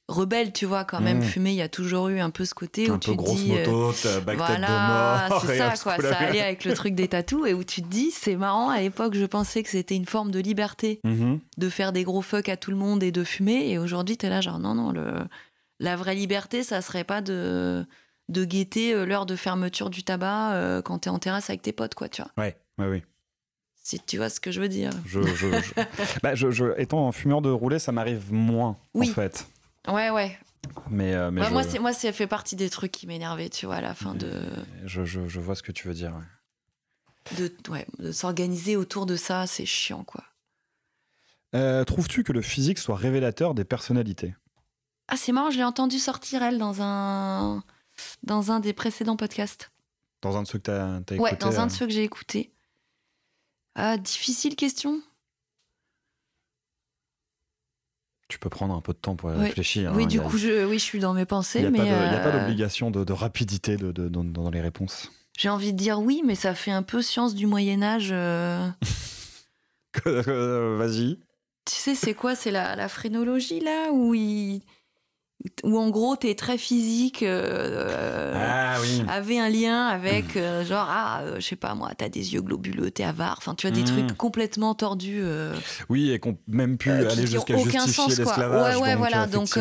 [SPEAKER 2] rebelle, tu vois, quand même. Fumer, il y a toujours eu un peu ce côté où tu te dis...
[SPEAKER 1] moto, back-tête de mort.
[SPEAKER 2] C'est ça, quoi. Ça allait avec le truc des tatous, et où tu te dis, c'est marrant, à l'époque, je pensais que c'était une forme de liberté de faire des gros fuck à tout le monde et de fumer, et aujourd'hui, t'es là genre, non, la vraie liberté, ça serait pas de guetter l'heure de fermeture du tabac quand t'es en terrasse avec tes potes, quoi, tu vois.
[SPEAKER 1] Ouais, oui.
[SPEAKER 2] Si tu vois ce que je veux dire.
[SPEAKER 1] Étant un fumeur de roulé, ça m'arrive moins, en fait.
[SPEAKER 2] Ouais.
[SPEAKER 1] Mais
[SPEAKER 2] moi, ça fait partie des trucs qui m'énervaient, tu vois, à la fin de...
[SPEAKER 1] Je vois ce que tu veux dire, ouais.
[SPEAKER 2] De s'organiser autour de ça, c'est chiant, quoi.
[SPEAKER 1] Trouves-tu que le physique soit révélateur des personnalités ?
[SPEAKER 2] Ah, c'est marrant, je l'ai entendu sortir, elle, dans un des précédents podcasts.
[SPEAKER 1] Dans un de ceux que t'as écouté ?
[SPEAKER 2] Ouais, dans un de ceux que j'ai écouté. Ah, difficile question.
[SPEAKER 1] Tu peux prendre un peu de temps pour réfléchir.
[SPEAKER 2] Oui, du coup, je suis dans mes pensées. Il n'y
[SPEAKER 1] a pas d'obligation de rapidité dans les réponses.
[SPEAKER 2] J'ai envie de dire oui, mais ça fait un peu science du Moyen-Âge.
[SPEAKER 1] Vas-y.
[SPEAKER 2] Tu sais, c'est quoi ? C'est la phrénologie, là, où en gros t'es très physique, avait un lien avec je sais pas moi, t'as des yeux globuleux, t'es avare, enfin tu as des trucs complètement tordus,
[SPEAKER 1] oui, et qu'on même pu aller jusqu'à justifier l'esclavage.
[SPEAKER 2] Ouais, voilà, donc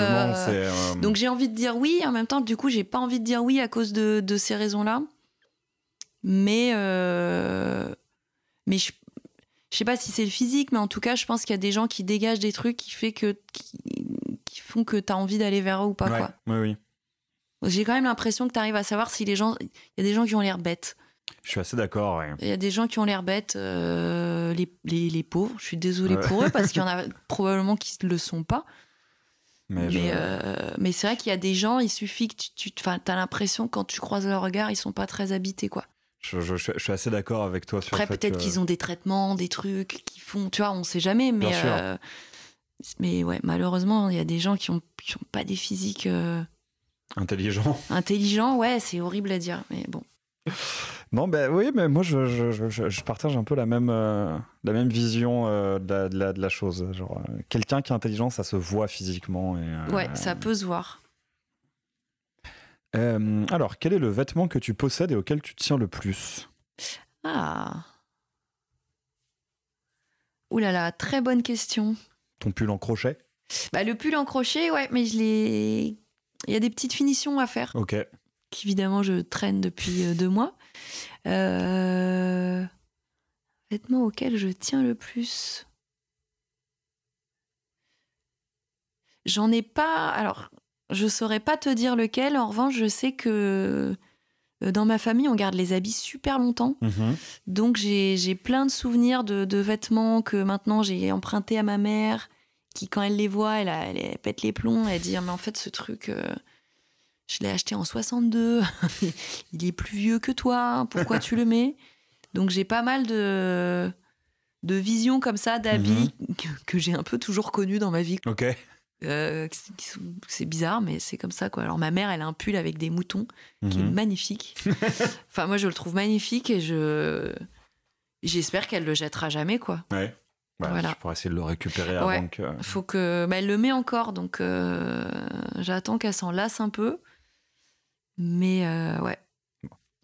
[SPEAKER 2] j'ai envie de dire oui, en même temps du coup j'ai pas envie de dire oui à cause de ces raisons là, mais je sais pas si c'est le physique, mais en tout cas je pense qu'il y a des gens qui dégagent des trucs qui font que t'as envie d'aller vers eux ou pas, quoi.
[SPEAKER 1] Oui.
[SPEAKER 2] J'ai quand même l'impression que t'arrives à savoir si les gens... Il y a des gens qui ont l'air bêtes.
[SPEAKER 1] Je suis assez d'accord, ouais.
[SPEAKER 2] Il y a des gens qui ont l'air bêtes, les pauvres. Je suis désolée pour eux, parce qu'il y en a probablement qui ne le sont pas. Mais c'est vrai qu'il y a des gens, il suffit que t'as l'impression, quand tu croises leur regard, ils sont pas très habités, quoi.
[SPEAKER 1] Je suis assez d'accord avec toi sur
[SPEAKER 2] Après,
[SPEAKER 1] le fait
[SPEAKER 2] peut-être qu'ils ont des traitements, des trucs qui font... Tu vois, on sait jamais, mais... Mais ouais, malheureusement, il y a des gens qui ont pas des physiques... Intelligents, ouais, c'est horrible à dire, mais bon.
[SPEAKER 1] Non, oui, mais moi, je partage un peu la même vision de la chose. Genre, quelqu'un qui est intelligent, ça se voit physiquement.
[SPEAKER 2] Ouais, ça peut se voir.
[SPEAKER 1] Alors, quel est le vêtement que tu possèdes et auquel tu tiens le plus ?
[SPEAKER 2] Ah. Ouh là là, très bonne question.
[SPEAKER 1] Ton pull en crochet ?
[SPEAKER 2] Le pull en crochet, ouais, mais je l'ai Il y a des petites finitions à faire.
[SPEAKER 1] Ok.
[SPEAKER 2] Qu'évidemment, je traîne depuis 2 mois. Vêtements auxquels je tiens le plus. J'en ai pas. Alors, je saurais pas te dire lequel. En revanche, je sais que dans ma famille, on garde les habits super longtemps. Donc, j'ai plein de souvenirs de vêtements que maintenant j'ai empruntés à ma mère, qui, quand elle les voit, elle pète les plombs. Elle dit, mais en fait, ce truc, je l'ai acheté en 62. Il est plus vieux que toi. Pourquoi tu le mets? Donc, j'ai pas mal de visions comme ça, d'habits que j'ai un peu toujours connus dans ma vie.
[SPEAKER 1] Ok.
[SPEAKER 2] C'est bizarre, mais c'est comme ça, quoi. Alors, ma mère, elle a un pull avec des moutons qui est magnifique. Enfin, moi, je le trouve magnifique et j'espère qu'elle le jettera jamais, quoi.
[SPEAKER 1] Ouais. Voilà. Je pourrais essayer de le récupérer avant que...
[SPEAKER 2] Faut que... elle le met encore, donc j'attends qu'elle s'en lasse un peu. Mais ouais,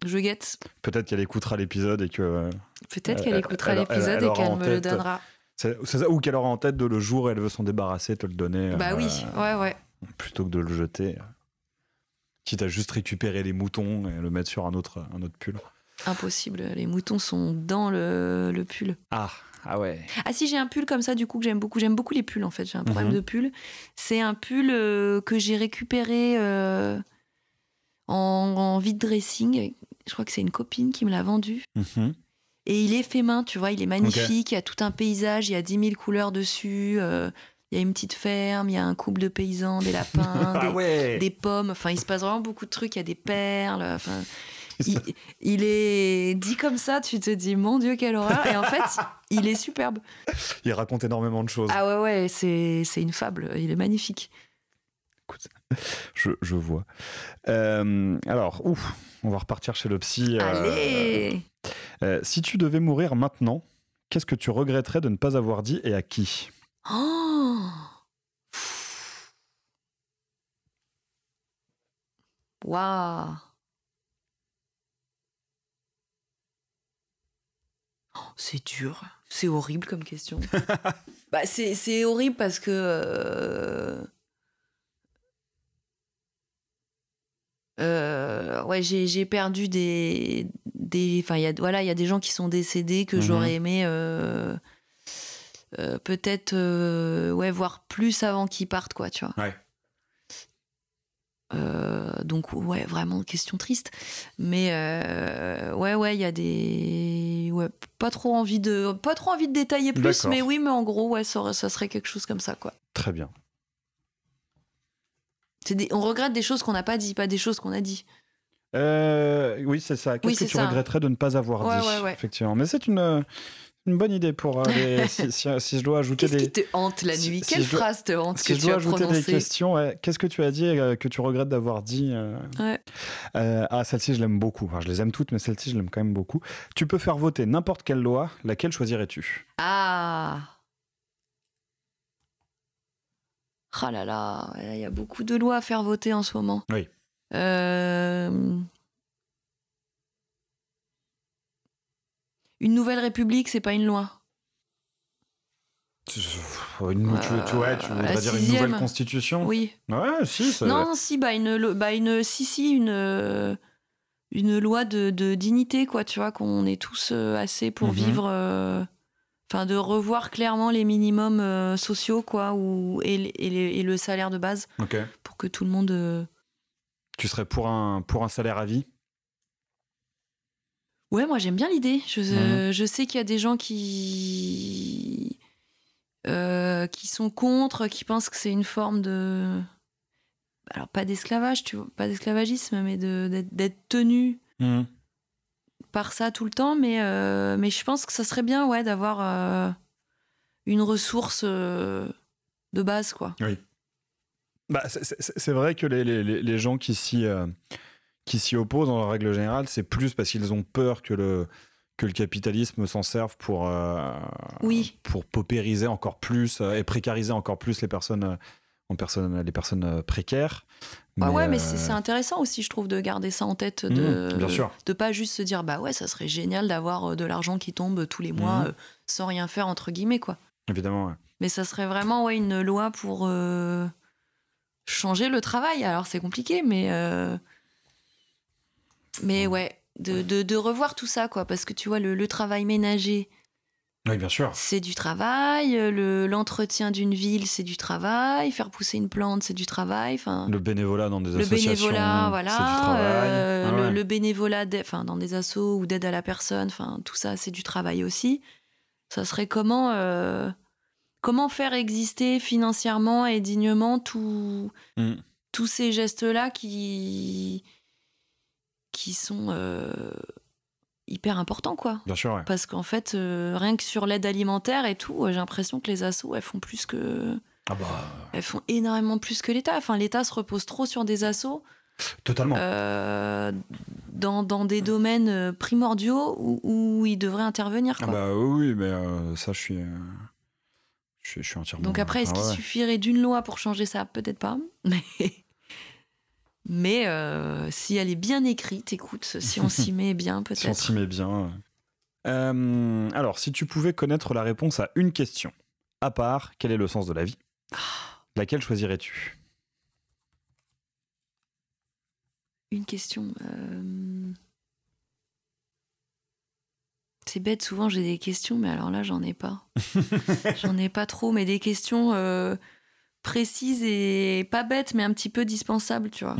[SPEAKER 2] je guette.
[SPEAKER 1] Peut-être qu'elle écoutera l'épisode et que...
[SPEAKER 2] Peut-être qu'elle écoutera l'épisode et qu'elle me le donnera.
[SPEAKER 1] C'est ça, ou qu'elle aura en tête de le jour où elle veut s'en débarrasser, te le donner.
[SPEAKER 2] Bah oui, ouais.
[SPEAKER 1] Plutôt que de le jeter. Quitte à juste récupérer les moutons et le mettre sur un autre pull.
[SPEAKER 2] Impossible, les moutons sont dans le pull.
[SPEAKER 1] Ah ouais.
[SPEAKER 2] Ah si, j'ai un pull comme ça, du coup, que j'aime beaucoup. J'aime beaucoup les pulls, en fait. J'ai un problème de pull. C'est un pull que j'ai récupéré en vide dressing. Je crois que c'est une copine qui me l'a vendu. Et il est fait main, tu vois, il est magnifique. Il y a tout un paysage, il y a 10 000 couleurs dessus. Il y a une petite ferme, il y a un couple de paysans, des lapins, des pommes. Enfin, il se passe vraiment beaucoup de trucs. Il y a des perles. Enfin, il est dit comme ça, tu te dis, mon Dieu, quelle horreur. Et en fait, il est superbe.
[SPEAKER 1] Il raconte énormément de choses.
[SPEAKER 2] Ah ouais, c'est une fable. Il est magnifique.
[SPEAKER 1] Écoute, je vois. Alors, on va repartir chez le psy.
[SPEAKER 2] Allez.
[SPEAKER 1] Si tu devais mourir maintenant, qu'est-ce que tu regretterais de ne pas avoir dit et à qui?
[SPEAKER 2] Waouh. C'est dur. C'est horrible comme question. Bah, c'est horrible parce que... ouais, j'ai perdu enfin, il y a des gens qui sont décédés que j'aurais aimé peut-être voir plus avant qu'ils partent, quoi, tu vois.
[SPEAKER 1] Ouais.
[SPEAKER 2] Donc ouais, vraiment question triste, mais il y a des pas trop envie de détailler plus. D'accord. Mais oui, mais en gros ça serait quelque chose comme ça, quoi.
[SPEAKER 1] Très bien.
[SPEAKER 2] On regrette des choses qu'on n'a pas dit, pas des choses qu'on a dit.
[SPEAKER 1] Oui, c'est ça. Qu'est-ce que tu regretterais de ne pas avoir dit?
[SPEAKER 2] Ouais.
[SPEAKER 1] Effectivement, mais c'est une bonne idée pour si je dois ajouter
[SPEAKER 2] Qu'est-ce qui te hante la nuit? Quelle phrase te hante que tu as prononcée? Si je dois ajouter des
[SPEAKER 1] questions, qu'est-ce que tu as dit que tu regrettes d'avoir dit? Celle-ci, je l'aime beaucoup. Enfin, je les aime toutes, mais celle-ci, je l'aime quand même beaucoup. Tu peux faire voter n'importe quelle loi, laquelle choisirais-tu?
[SPEAKER 2] Oh là là, il y a beaucoup de lois à faire voter en ce moment.
[SPEAKER 1] Oui.
[SPEAKER 2] Une nouvelle république, c'est pas une loi.
[SPEAKER 1] Tu voudrais dire une nouvelle constitution?
[SPEAKER 2] Oui.
[SPEAKER 1] Ouais, si.
[SPEAKER 2] Non, si, une loi de dignité, quoi, tu vois, qu'on est tous assez pour vivre, enfin, de revoir clairement les minimums sociaux, quoi, et le salaire de base, pour que tout le monde...
[SPEAKER 1] Tu serais pour un salaire à vie?
[SPEAKER 2] Ouais, moi j'aime bien l'idée. Je sais qu'il y a des gens qui sont contre, qui pensent que c'est une forme de... Alors pas d'esclavage, tu vois, pas d'esclavagisme, mais d'être tenu par ça tout le temps. Mais je pense que ça serait bien, d'avoir une ressource de base, quoi.
[SPEAKER 1] Oui. Bah, c'est vrai que les gens qui s'y opposent, en règle générale, c'est plus parce qu'ils ont peur que le capitalisme s'en serve pour paupériser encore plus et précariser encore plus les personnes précaires.
[SPEAKER 2] Mais c'est intéressant aussi, je trouve, de garder ça en tête,
[SPEAKER 1] bien sûr.
[SPEAKER 2] De pas juste se dire ça serait génial d'avoir de l'argent qui tombe tous les mois sans rien faire, entre guillemets, quoi.
[SPEAKER 1] Évidemment, ouais.
[SPEAKER 2] Mais ça serait vraiment une loi pour changer le travail. Alors, c'est compliqué, mais ouais, de revoir tout ça, quoi. Parce que tu vois, le travail ménager,
[SPEAKER 1] oui, bien sûr.
[SPEAKER 2] c'est du travail. L'entretien d'une ville, c'est du travail. Faire pousser une plante, c'est du travail.
[SPEAKER 1] Le bénévolat dans des associations,
[SPEAKER 2] bénévolat, voilà,
[SPEAKER 1] c'est du travail.
[SPEAKER 2] Le bénévolat dans des assos ou d'aide à la personne, tout ça, c'est du travail aussi. Ça serait comment faire exister financièrement et dignement tous ces gestes-là qui sont hyper importants, quoi.
[SPEAKER 1] Bien sûr, ouais.
[SPEAKER 2] Parce qu'en fait, rien que sur l'aide alimentaire et tout, j'ai l'impression que les assos, elles font plus que... Elles font énormément plus que l'État. Enfin, l'État se repose trop sur des assos.
[SPEAKER 1] Totalement.
[SPEAKER 2] Dans des domaines primordiaux où il devrait intervenir, quoi.
[SPEAKER 1] Oui, mais ça, je suis entièrement...
[SPEAKER 2] Donc après, est-ce qu'il suffirait d'une loi pour changer ça ? Peut-être pas. Mais si elle est bien écrite, écoute, si on s'y met bien, peut-être.
[SPEAKER 1] Si on s'y met bien. Alors, si tu pouvais connaître la réponse à une question, à part quel est le sens de la vie, laquelle choisirais-tu ?
[SPEAKER 2] Une question. C'est bête, souvent j'ai des questions, mais alors là, j'en ai pas. J'en ai pas trop, mais des questions précises et pas bêtes, mais un petit peu dispensables, tu vois.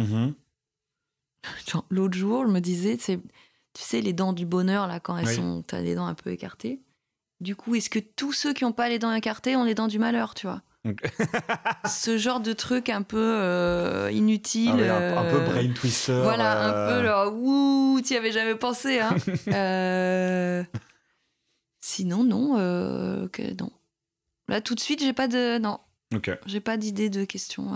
[SPEAKER 2] Genre, l'autre jour, je me disais, tu sais, les dents du bonheur, là, quand t'as les dents un peu écartées. Du coup, est-ce que tous ceux qui n'ont pas les dents écartées ont les dents du malheur, tu vois ? Ce genre de truc un peu inutile.
[SPEAKER 1] Un peu brain twister.
[SPEAKER 2] Voilà, un peu genre, ouh, t'y avais jamais pensé, hein. Sinon, non. Non. Là, tout de suite, j'ai pas de... Non. J'ai pas d'idée de question.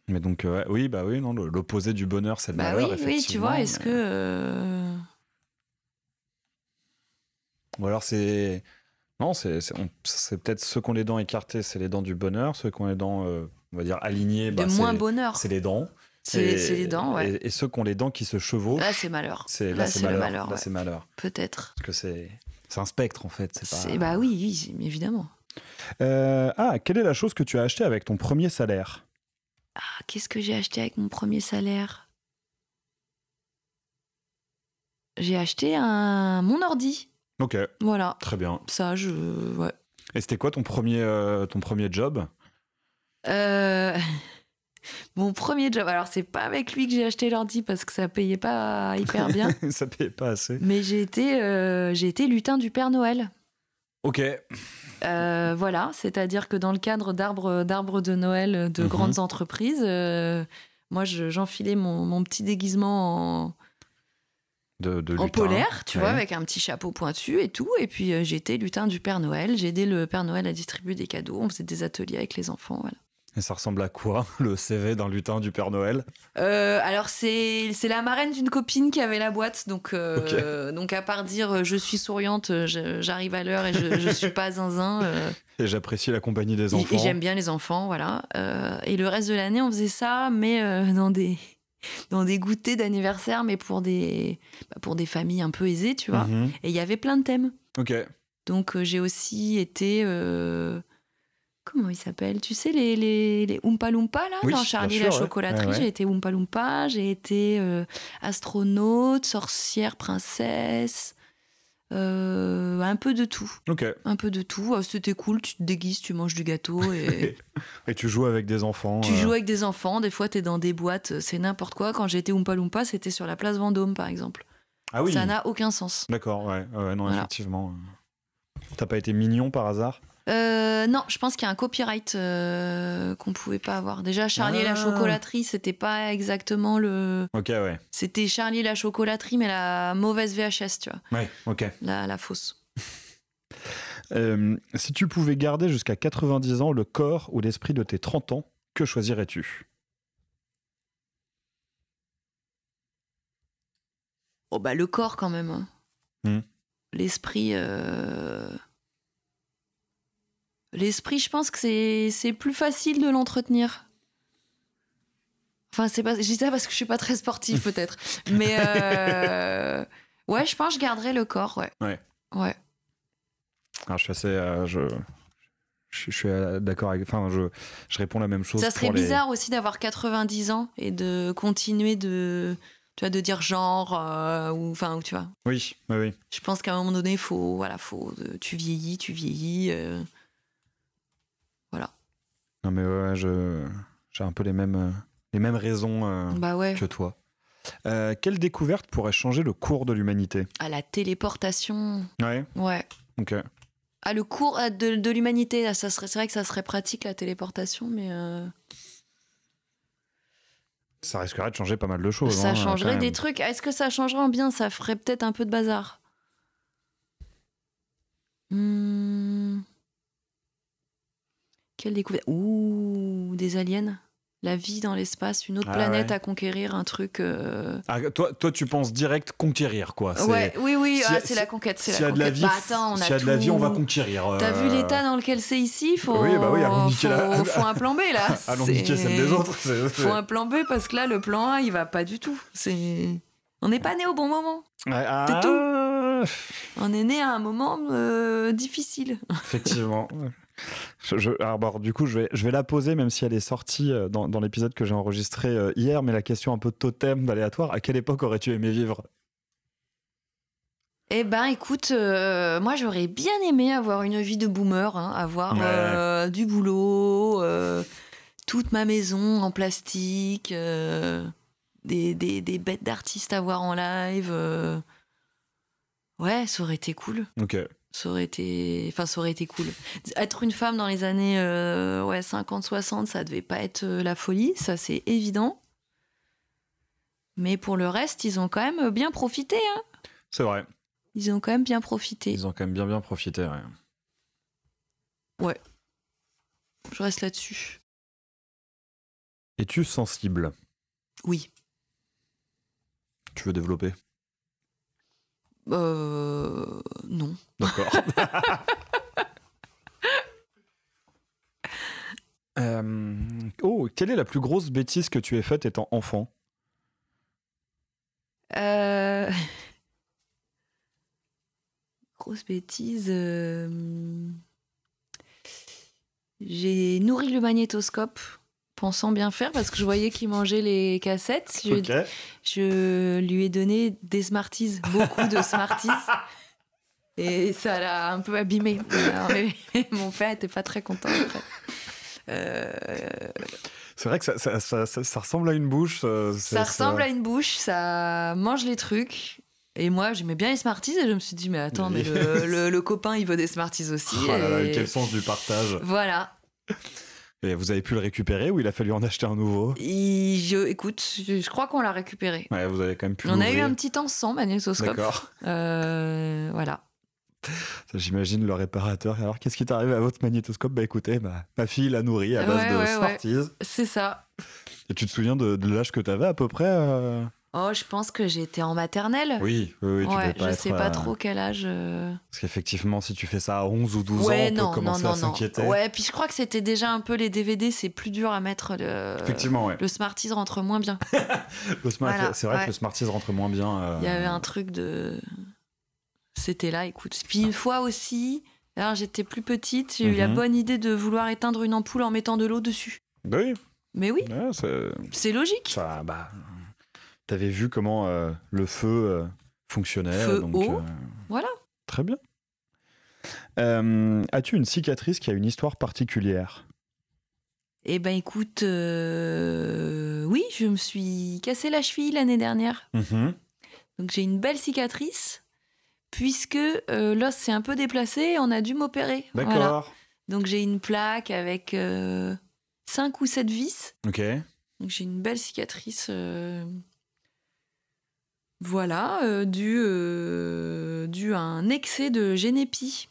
[SPEAKER 1] Mais donc, oui, non, l'opposé du bonheur, c'est le malheur, effectivement.
[SPEAKER 2] Oui, tu vois, est-ce que...
[SPEAKER 1] Ou alors c'est... Non, c'est peut-être ceux qui ont les dents écartées, c'est les dents du bonheur. Ceux qui ont les dents, on va dire, alignées,
[SPEAKER 2] moins bonheur.
[SPEAKER 1] C'est les dents.
[SPEAKER 2] C'est les dents, ouais.
[SPEAKER 1] Et ceux qui ont les dents qui se chevauchent...
[SPEAKER 2] Là, c'est malheur.
[SPEAKER 1] Là, c'est malheur.
[SPEAKER 2] Ouais.
[SPEAKER 1] C'est malheur.
[SPEAKER 2] Peut-être.
[SPEAKER 1] Parce que c'est un spectre, en fait.
[SPEAKER 2] Oui, évidemment.
[SPEAKER 1] Quelle est la chose que tu as achetée avec ton premier salaire ?
[SPEAKER 2] Qu'est-ce que j'ai acheté avec mon premier salaire ? J'ai acheté mon ordi.
[SPEAKER 1] Ok.
[SPEAKER 2] Voilà.
[SPEAKER 1] Très bien.
[SPEAKER 2] Ça, ouais.
[SPEAKER 1] Et c'était quoi ton premier job ?
[SPEAKER 2] Mon premier job. Alors, c'est pas avec lui que j'ai acheté l'ordi parce que ça payait pas hyper bien.
[SPEAKER 1] Ça payait pas assez.
[SPEAKER 2] Mais j'ai été lutin du Père Noël.
[SPEAKER 1] Ok.
[SPEAKER 2] Voilà, c'est-à-dire que dans le cadre d'arbres de Noël de grandes entreprises, moi, j'enfilais mon petit déguisement en polaire, tu vois, avec un petit chapeau pointu et tout. Et puis, j'étais lutin du Père Noël. J'ai aidé le Père Noël à distribuer des cadeaux. On faisait des ateliers avec les enfants, voilà.
[SPEAKER 1] Et ça ressemble à quoi, le CV d'un lutin du Père Noël ?
[SPEAKER 2] Alors, c'est la marraine d'une copine qui avait la boîte. Donc, donc à part dire je suis souriante, j'arrive à l'heure et je suis pas zinzin.
[SPEAKER 1] Et j'apprécie la compagnie des enfants.
[SPEAKER 2] Et j'aime bien les enfants, voilà. Et le reste de l'année, on faisait ça, mais dans des goûters d'anniversaire, mais pour des familles un peu aisées, tu vois. Et il y avait plein de thèmes.
[SPEAKER 1] Ok.
[SPEAKER 2] Donc, j'ai aussi été... comment il s'appelle ? Tu sais, les Oompa Loompa, là, dans Charlie la chocolaterie. J'ai été Oompa Loompa, j'ai été astronaute, sorcière, princesse, un peu de tout.
[SPEAKER 1] Ok.
[SPEAKER 2] Un peu de tout. C'était cool, tu te déguises, tu manges du gâteau. Et
[SPEAKER 1] tu joues avec des enfants.
[SPEAKER 2] Tu joues avec des enfants, des fois t'es dans des boîtes, c'est n'importe quoi. Quand j'ai été Oompa Loompa, c'était sur la place Vendôme, par exemple.
[SPEAKER 1] Ah oui.
[SPEAKER 2] Ça n'a aucun sens.
[SPEAKER 1] D'accord, non, voilà. Effectivement. T'as pas été mignon par hasard ?
[SPEAKER 2] Non, je pense qu'il y a un copyright qu'on pouvait pas avoir. Déjà, Charlie et la chocolaterie, c'était pas exactement le...
[SPEAKER 1] Ok, ouais.
[SPEAKER 2] C'était Charlie et la chocolaterie, mais la mauvaise VHS, tu vois.
[SPEAKER 1] Ouais, ok.
[SPEAKER 2] La fausse.
[SPEAKER 1] Si tu pouvais garder jusqu'à 90 ans le corps ou l'esprit de tes 30 ans, que choisirais-tu ?
[SPEAKER 2] Oh bah le corps quand même. L'esprit... L'esprit, je pense que c'est plus facile de l'entretenir. Enfin, je dis ça parce que je suis pas très sportive, peut-être. Mais ouais, je pense que je garderai le corps, ouais.
[SPEAKER 1] Ouais.
[SPEAKER 2] Ouais.
[SPEAKER 1] Alors, je suis assez... Je suis d'accord avec... Enfin, je réponds la même chose.
[SPEAKER 2] Ça serait bizarre aussi d'avoir 90 ans et de continuer de dire genre, ou tu vois.
[SPEAKER 1] Oui.
[SPEAKER 2] Je pense qu'à un moment donné, tu vieillis. Voilà.
[SPEAKER 1] Non, mais ouais, j'ai un peu les mêmes raisons que toi. Quelle découverte pourrait changer le cours de l'humanité ?
[SPEAKER 2] La téléportation. Ouais.
[SPEAKER 1] Ok.
[SPEAKER 2] Le cours de l'humanité, c'est vrai que ça serait pratique, la téléportation, mais...
[SPEAKER 1] Ça risquerait de changer pas mal de choses.
[SPEAKER 2] Ça changerait des trucs. Est-ce que ça changerait en bien ? Ça ferait peut-être un peu de bazar. Quelle découverte ? Des aliens. La vie dans l'espace, une autre planète à conquérir, un truc...
[SPEAKER 1] Toi, tu penses direct conquérir, quoi.
[SPEAKER 2] Oui, c'est la conquête.
[SPEAKER 1] S'il y a de la vie, de la vie, on va conquérir.
[SPEAKER 2] T'as vu l'état dans lequel c'est ici ? Faut un plan B, là.
[SPEAKER 1] Allons niquer celle des autres.
[SPEAKER 2] Faut un plan B, parce que là, le plan A, il va pas du tout. On n'est pas né au bon moment. C'est tout. On est né à un moment difficile.
[SPEAKER 1] Effectivement. Alors, du coup, je vais la poser, même si elle est sortie dans l'épisode que j'ai enregistré hier, mais la question un peu totem d'aléatoire, à quelle époque aurais-tu aimé vivre ?
[SPEAKER 2] Eh ben, écoute, moi, j'aurais bien aimé avoir une vie de boomer, avoir du boulot, toute ma maison en plastique, des bêtes d'artistes à voir en live. Ouais, ça aurait été cool.
[SPEAKER 1] Ok.
[SPEAKER 2] Ça aurait été cool. Être une femme dans les années 50-60, ça devait pas être la folie, ça c'est évident. Mais pour le reste, ils ont quand même bien profité. Hein.
[SPEAKER 1] C'est vrai.
[SPEAKER 2] Ils ont quand même bien profité.
[SPEAKER 1] Ils ont quand même bien profité, ouais.
[SPEAKER 2] Ouais. Je reste là-dessus.
[SPEAKER 1] Es-tu sensible ?
[SPEAKER 2] Oui.
[SPEAKER 1] Tu veux développer ?
[SPEAKER 2] Non.
[SPEAKER 1] D'accord. Quelle est la plus grosse bêtise que tu aies faite étant enfant ?
[SPEAKER 2] Grosse bêtise. J'ai nourri le magnétoscope, pensant bien faire, parce que je voyais qu'il mangeait les cassettes. Je lui ai donné des Smarties, beaucoup de Smarties. Et ça l'a un peu abîmé. Alors, mon père n'était pas très content après.
[SPEAKER 1] C'est vrai que ça ressemble à une bouche.
[SPEAKER 2] Ça ressemble à une bouche, ça mange les trucs. Et moi, j'aimais bien les Smarties et je me suis dit, mais attends, mais le copain, il veut des Smarties aussi.
[SPEAKER 1] Oh là là, quel sens du partage.
[SPEAKER 2] Voilà.
[SPEAKER 1] Et vous avez pu le récupérer ou il a fallu en acheter un nouveau ?
[SPEAKER 2] Écoute, je crois qu'on l'a récupéré.
[SPEAKER 1] Ouais, vous avez quand même pu
[SPEAKER 2] l'ouvrir.
[SPEAKER 1] On
[SPEAKER 2] a eu un petit temps sans magnétoscope.
[SPEAKER 1] D'accord.
[SPEAKER 2] Voilà.
[SPEAKER 1] Ça, j'imagine le réparateur. Alors, qu'est-ce qui t'est arrivé à votre magnétoscope ? Bah écoutez, ma fille l'a nourri à base de Smarties. Ouais.
[SPEAKER 2] C'est ça.
[SPEAKER 1] Et tu te souviens de l'âge que t'avais à peu près
[SPEAKER 2] Oh, je pense que j'étais en maternelle.
[SPEAKER 1] Oui, tu devais pas
[SPEAKER 2] je sais pas trop quel âge.
[SPEAKER 1] Parce qu'effectivement, si tu fais ça à 11 ou 12 ans, on peut commencer à s'inquiéter.
[SPEAKER 2] Ouais, puis je crois que c'était déjà un peu les DVD, c'est plus dur à mettre.
[SPEAKER 1] Effectivement, ouais.
[SPEAKER 2] Le Smarties rentre moins bien.
[SPEAKER 1] C'est vrai que le Smarties rentre moins bien.
[SPEAKER 2] Il y avait un truc de... C'était là, écoute. Puis une fois aussi, alors j'étais plus petite, j'ai eu la bonne idée de vouloir éteindre une ampoule en mettant de l'eau dessus.
[SPEAKER 1] Oui.
[SPEAKER 2] Mais oui,
[SPEAKER 1] ouais,
[SPEAKER 2] c'est logique.
[SPEAKER 1] Ça, t'avais vu comment le feu fonctionnait.
[SPEAKER 2] Eau, voilà.
[SPEAKER 1] Très bien. As-tu une cicatrice qui a une histoire particulière ?
[SPEAKER 2] Eh ben écoute, oui, je me suis cassé la cheville l'année dernière. Donc j'ai une belle cicatrice, puisque l'os s'est un peu déplacé et on a dû m'opérer.
[SPEAKER 1] D'accord.
[SPEAKER 2] Voilà. Donc j'ai une plaque avec 5 ou 7 vis.
[SPEAKER 1] Ok.
[SPEAKER 2] Donc j'ai une belle cicatrice... Voilà, dû à un excès de génépi.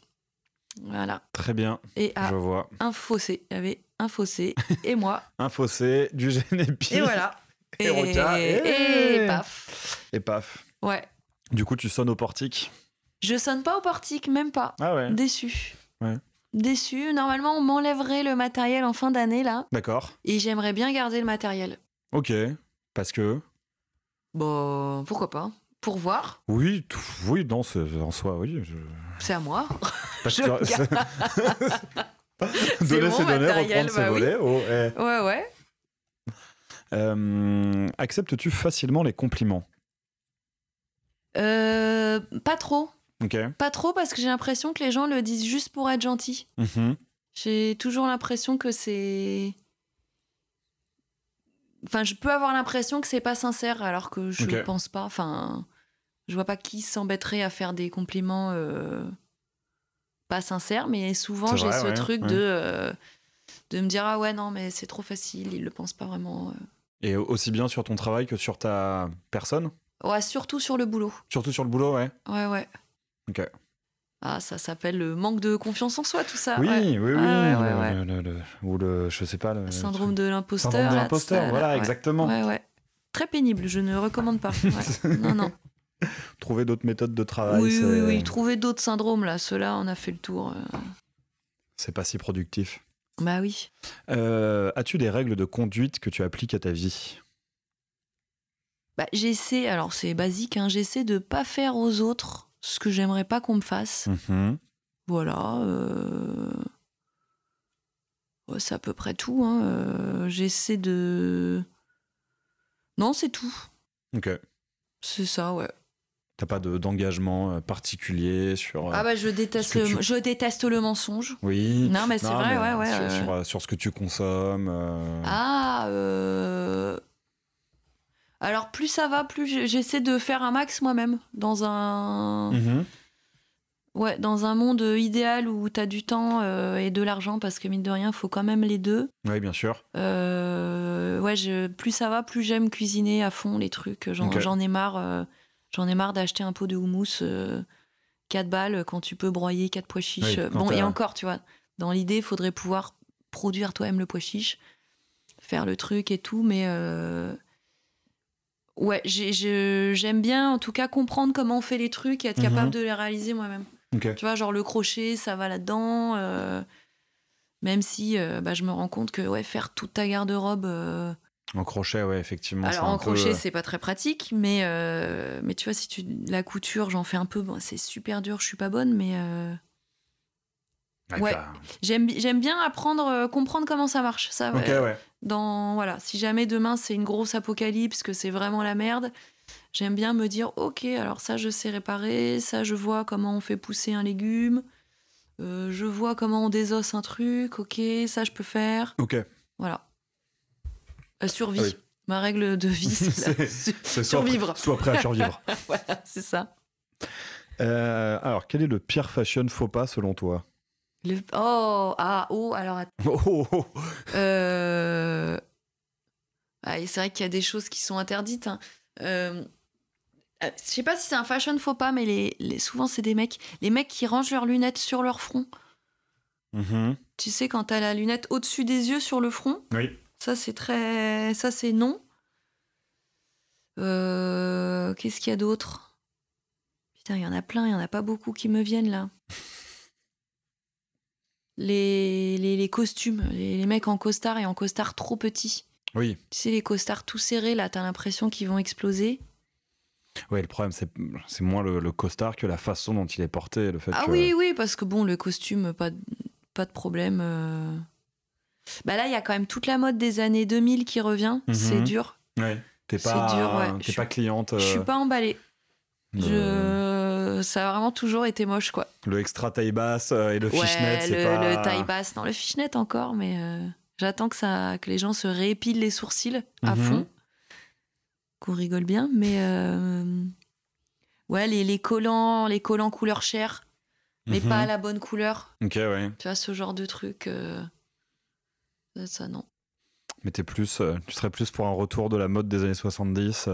[SPEAKER 2] Voilà.
[SPEAKER 1] Très bien,
[SPEAKER 2] et
[SPEAKER 1] je vois.
[SPEAKER 2] Un fossé. Il y avait un fossé et moi.
[SPEAKER 1] Un fossé, du génépi.
[SPEAKER 2] Et voilà.
[SPEAKER 1] Et
[SPEAKER 2] paf.
[SPEAKER 1] Et paf.
[SPEAKER 2] Ouais.
[SPEAKER 1] Du coup, tu sonnes au portique ?
[SPEAKER 2] Je sonne pas au portique, même pas.
[SPEAKER 1] Ah ouais.
[SPEAKER 2] Déçu.
[SPEAKER 1] Ouais.
[SPEAKER 2] Déçu. Normalement, on m'enlèverait le matériel en fin d'année, là.
[SPEAKER 1] D'accord.
[SPEAKER 2] Et j'aimerais bien garder le matériel.
[SPEAKER 1] Ok. Parce que...
[SPEAKER 2] Bon, pourquoi pas ? Pour voir.
[SPEAKER 1] Oui, non, en soi, oui.
[SPEAKER 2] C'est à moi.
[SPEAKER 1] Donner, c'est donner, reprendre, c'est voler. Oh,
[SPEAKER 2] Ouais.
[SPEAKER 1] Acceptes-tu facilement les compliments ?
[SPEAKER 2] Pas trop.
[SPEAKER 1] Ok.
[SPEAKER 2] Pas trop parce que j'ai l'impression que les gens le disent juste pour être gentils. J'ai toujours l'impression que c'est... Enfin, je peux avoir l'impression que c'est pas sincère alors que je pense pas. Enfin, je vois pas qui s'embêterait à faire des compliments pas sincères, mais souvent j'ai ce truc de me dire ah ouais non mais c'est trop facile, ils le pensent pas vraiment.
[SPEAKER 1] Et aussi bien sur ton travail que sur ta personne ?
[SPEAKER 2] Ouais, surtout sur le boulot.
[SPEAKER 1] Surtout sur le boulot, ouais.
[SPEAKER 2] Ouais.
[SPEAKER 1] Ok.
[SPEAKER 2] Ah, ça s'appelle le manque de confiance en soi, tout ça.
[SPEAKER 1] Oui.
[SPEAKER 2] Ou
[SPEAKER 1] je sais pas. Le
[SPEAKER 2] syndrome de l'imposteur.
[SPEAKER 1] Syndrome de l'imposteur, voilà, exactement.
[SPEAKER 2] Ouais. Très pénible, je ne recommande pas. Non.
[SPEAKER 1] Trouver d'autres méthodes de travail.
[SPEAKER 2] Oui. Trouver d'autres syndromes, là. Ceux-là, on a fait le tour.
[SPEAKER 1] C'est pas si productif.
[SPEAKER 2] Bah oui.
[SPEAKER 1] As-tu des règles de conduite que tu appliques à ta vie ?
[SPEAKER 2] J'essaie, alors c'est basique, j'essaie de pas faire aux autres ce que j'aimerais pas qu'on me fasse. Voilà. C'est à peu près tout. J'essaie de... Non, c'est tout.
[SPEAKER 1] Ok.
[SPEAKER 2] C'est ça, ouais.
[SPEAKER 1] T'as pas d'engagement particulier sur...
[SPEAKER 2] je déteste le mensonge.
[SPEAKER 1] Oui.
[SPEAKER 2] Non, mais c'est vrai, ouais.
[SPEAKER 1] Sur ce que tu consommes.
[SPEAKER 2] Alors, plus ça va, plus j'essaie de faire un max moi-même. Dans un monde idéal où t'as du temps et de l'argent, parce que mine de rien, il faut quand même les deux.
[SPEAKER 1] Oui, bien sûr.
[SPEAKER 2] Plus ça va, plus j'aime cuisiner à fond les trucs. J'en ai marre. J'en ai marre d'acheter un pot de houmous 4 balles quand tu peux broyer 4 pois chiches. Et encore, tu vois, dans l'idée, il faudrait pouvoir produire toi-même le pois chiche, faire le truc et tout, mais... Ouais, j'aime bien en tout cas comprendre comment on fait les trucs et être capable de les réaliser moi-même.
[SPEAKER 1] Okay.
[SPEAKER 2] Tu vois, genre le crochet, ça va là-dedans. Même si je me rends compte que faire toute ta garde-robe...
[SPEAKER 1] En crochet, ouais, effectivement.
[SPEAKER 2] Alors en crochet, c'est pas très pratique, mais tu vois, si la couture, j'en fais un peu. Bon, c'est super dur, je suis pas bonne, mais... J'aime bien comprendre comment ça marche. Ça, si jamais demain c'est une grosse apocalypse, que c'est vraiment la merde, j'aime bien me dire ok, alors ça je sais réparer, ça je vois comment on fait pousser un légume, je vois comment on désosse un truc, ok, ça je peux faire.
[SPEAKER 1] Ok.
[SPEAKER 2] Voilà. La survie. Oui. Ma règle de vie, c'est survivre.
[SPEAKER 1] Sois prêt à survivre.
[SPEAKER 2] Voilà, c'est ça.
[SPEAKER 1] Alors, quel est le pire fashion faux pas selon toi ?
[SPEAKER 2] Alors attends. C'est vrai qu'il y a des choses qui sont interdites. Je sais pas si c'est un fashion faux pas, mais souvent c'est des mecs. Les mecs qui rangent leurs lunettes sur leur front. Tu sais, quand t'as la lunette au-dessus des yeux sur le front.
[SPEAKER 1] Oui.
[SPEAKER 2] Ça, c'est non. Qu'est-ce qu'il y a d'autre ? Putain, il y en a plein, il y en a pas beaucoup qui me viennent là. Les costumes, les mecs en costard et en costard trop petits.
[SPEAKER 1] Oui.
[SPEAKER 2] Tu sais, les costards tout serrés, là, t'as l'impression qu'ils vont exploser.
[SPEAKER 1] Oui, le problème, c'est moins le costard que la façon dont il est porté. Le fait
[SPEAKER 2] oui, parce que bon, le costume, pas de problème. Là, il y a quand même toute la mode des années 2000 qui revient. C'est dur.
[SPEAKER 1] Ouais. T'es pas cliente.
[SPEAKER 2] Je suis pas emballée. Ça a vraiment toujours été moche, quoi.
[SPEAKER 1] Le extra taille basse et le fishnet, c'est pas...
[SPEAKER 2] le taille basse. Non, le fishnet encore, mais j'attends que les gens se réépilent les sourcils à fond. Qu'on rigole bien, mais... les collants couleur chair, mais pas à la bonne couleur.
[SPEAKER 1] Ok, ouais.
[SPEAKER 2] Tu vois, ce genre de truc... Ça, non.
[SPEAKER 1] Mais tu serais plus pour un retour de la mode des années 70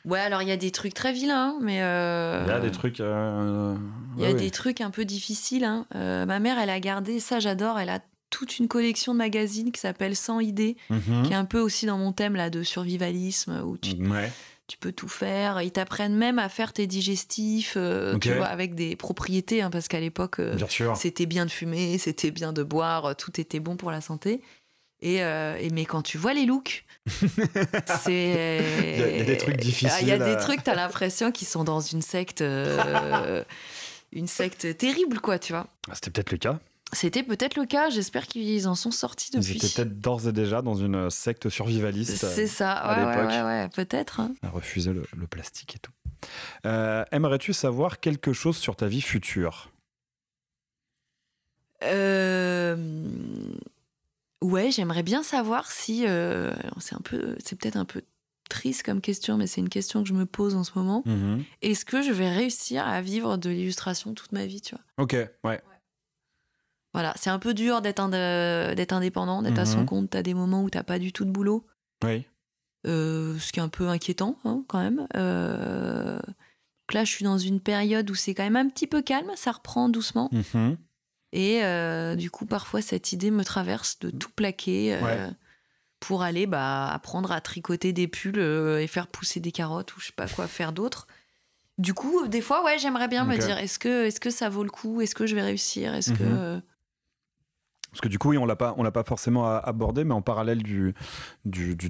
[SPEAKER 2] Ouais, alors il y a des trucs très vilains, mais...
[SPEAKER 1] Il y a des trucs...
[SPEAKER 2] Il y a des trucs un peu difficiles. Ma mère, elle a gardé, ça j'adore, elle a toute une collection de magazines qui s'appelle 100 idées, qui est un peu aussi dans mon thème là, de survivalisme, où tu peux tout faire. Ils t'apprennent même à faire tes digestifs, tu vois, avec des propriétés, parce qu'à l'époque, c'était bien de fumer, c'était bien de boire, tout était bon pour la santé. Mais quand tu vois les looks, c'est...
[SPEAKER 1] Il y a des trucs difficiles.
[SPEAKER 2] Il y a des trucs, t'as l'impression qu'ils sont dans une secte terrible, quoi, tu vois.
[SPEAKER 1] C'était peut-être le cas.
[SPEAKER 2] C'était peut-être le cas, j'espère qu'ils en sont sortis depuis.
[SPEAKER 1] Ils étaient peut-être d'ores et déjà dans une secte survivaliste.
[SPEAKER 2] C'est ça,
[SPEAKER 1] à l'époque.
[SPEAKER 2] Ouais, peut-être. Hein.
[SPEAKER 1] À refuser le plastique et tout. Aimerais-tu savoir quelque chose sur ta vie future ?
[SPEAKER 2] Ouais, j'aimerais bien savoir si... c'est peut-être un peu triste comme question, mais c'est une question que je me pose en ce moment. Est-ce que je vais réussir à vivre de l'illustration toute ma vie, tu vois ?
[SPEAKER 1] Ok, ouais.
[SPEAKER 2] Voilà, c'est un peu dur d'être indépendant, d'être à son compte. T'as des moments où t'as pas du tout de boulot.
[SPEAKER 1] Oui.
[SPEAKER 2] Ce qui est un peu inquiétant, hein, quand même. Donc là, je suis dans une période où c'est quand même un petit peu calme, ça reprend doucement. Et du coup, parfois, cette idée me traverse de tout plaquer pour aller apprendre à tricoter des pulls et faire pousser des carottes ou je sais pas quoi faire d'autre. Du coup, des fois, ouais, j'aimerais bien me dire, est-ce que ça vaut le coup ? Est-ce que je vais réussir ? Est-ce que...
[SPEAKER 1] Parce que du coup, oui, on l'a pas forcément abordé, mais en parallèle du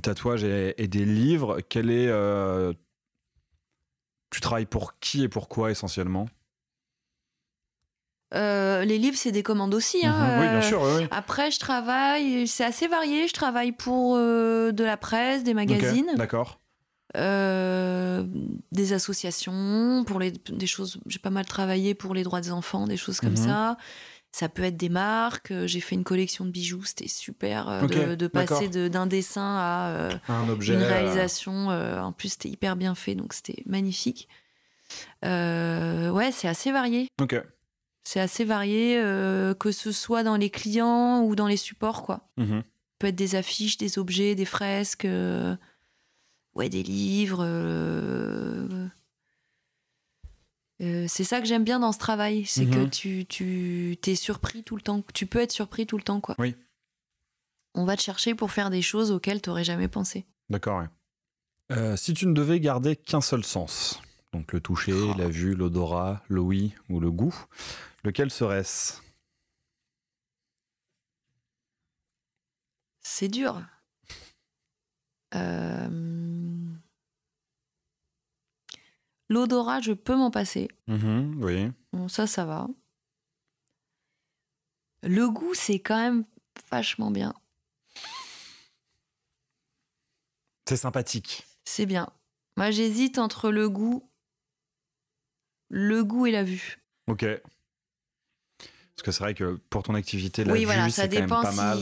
[SPEAKER 1] tatouage et des livres, tu travailles pour qui et pourquoi essentiellement ?
[SPEAKER 2] Les livres, c'est des commandes aussi. Hein.
[SPEAKER 1] Oui, bien sûr. Oui.
[SPEAKER 2] Après, je travaille, c'est assez varié. Je travaille pour de la presse, des magazines.
[SPEAKER 1] Okay, d'accord.
[SPEAKER 2] Des associations, pour des choses. J'ai pas mal travaillé pour les droits des enfants, des choses comme ça. Ça peut être des marques. J'ai fait une collection de bijoux, c'était super de passer d'un dessin à
[SPEAKER 1] un objet,
[SPEAKER 2] une réalisation. En plus, c'était hyper bien fait, donc c'était magnifique. Ouais, c'est assez varié.
[SPEAKER 1] Ok.
[SPEAKER 2] C'est assez varié, que ce soit dans les clients ou dans les supports, quoi. Ça peut être des affiches, des objets, des fresques, des livres. C'est ça que j'aime bien dans ce travail, c'est que tu t'es surpris tout le temps. Tu peux être surpris tout le temps, quoi.
[SPEAKER 1] Oui.
[SPEAKER 2] On va te chercher pour faire des choses auxquelles tu n'aurais jamais pensé.
[SPEAKER 1] D'accord, ouais. Si tu ne devais garder qu'un seul sens, donc le toucher, la vue, l'odorat, l'ouïe ou le goût, lequel serait-ce ?
[SPEAKER 2] C'est dur. L'odorat, je peux m'en passer.
[SPEAKER 1] Oui.
[SPEAKER 2] Bon, ça va. Le goût, c'est quand même vachement bien.
[SPEAKER 1] C'est sympathique.
[SPEAKER 2] C'est bien. Moi, j'hésite entre le goût et la vue.
[SPEAKER 1] Ok. Parce que c'est vrai que pour ton activité, la vue, c'est quand même pas mal.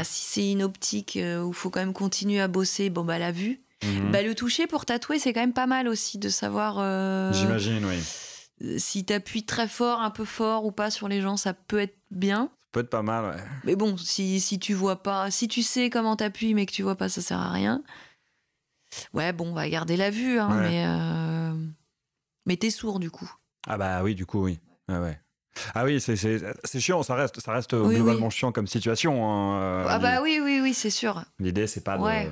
[SPEAKER 2] Si c'est une optique où il faut quand même continuer à bosser, la vue. Le toucher pour tatouer, c'est quand même pas mal aussi de savoir...
[SPEAKER 1] J'imagine, oui.
[SPEAKER 2] Si t'appuies très fort, un peu fort ou pas sur les gens, ça peut être bien.
[SPEAKER 1] Ça peut être pas mal, ouais.
[SPEAKER 2] Mais bon, si tu vois pas... Si tu sais comment t'appuies mais que tu vois pas, ça sert à rien. Ouais, bon, on va garder la vue, hein, mais t'es sourd, du coup.
[SPEAKER 1] Ah bah oui, du coup, oui. Ouais. Ah oui, c'est chiant, ça reste globalement chiant comme situation. Hein,
[SPEAKER 2] oui, c'est sûr.
[SPEAKER 1] L'idée, c'est pas de...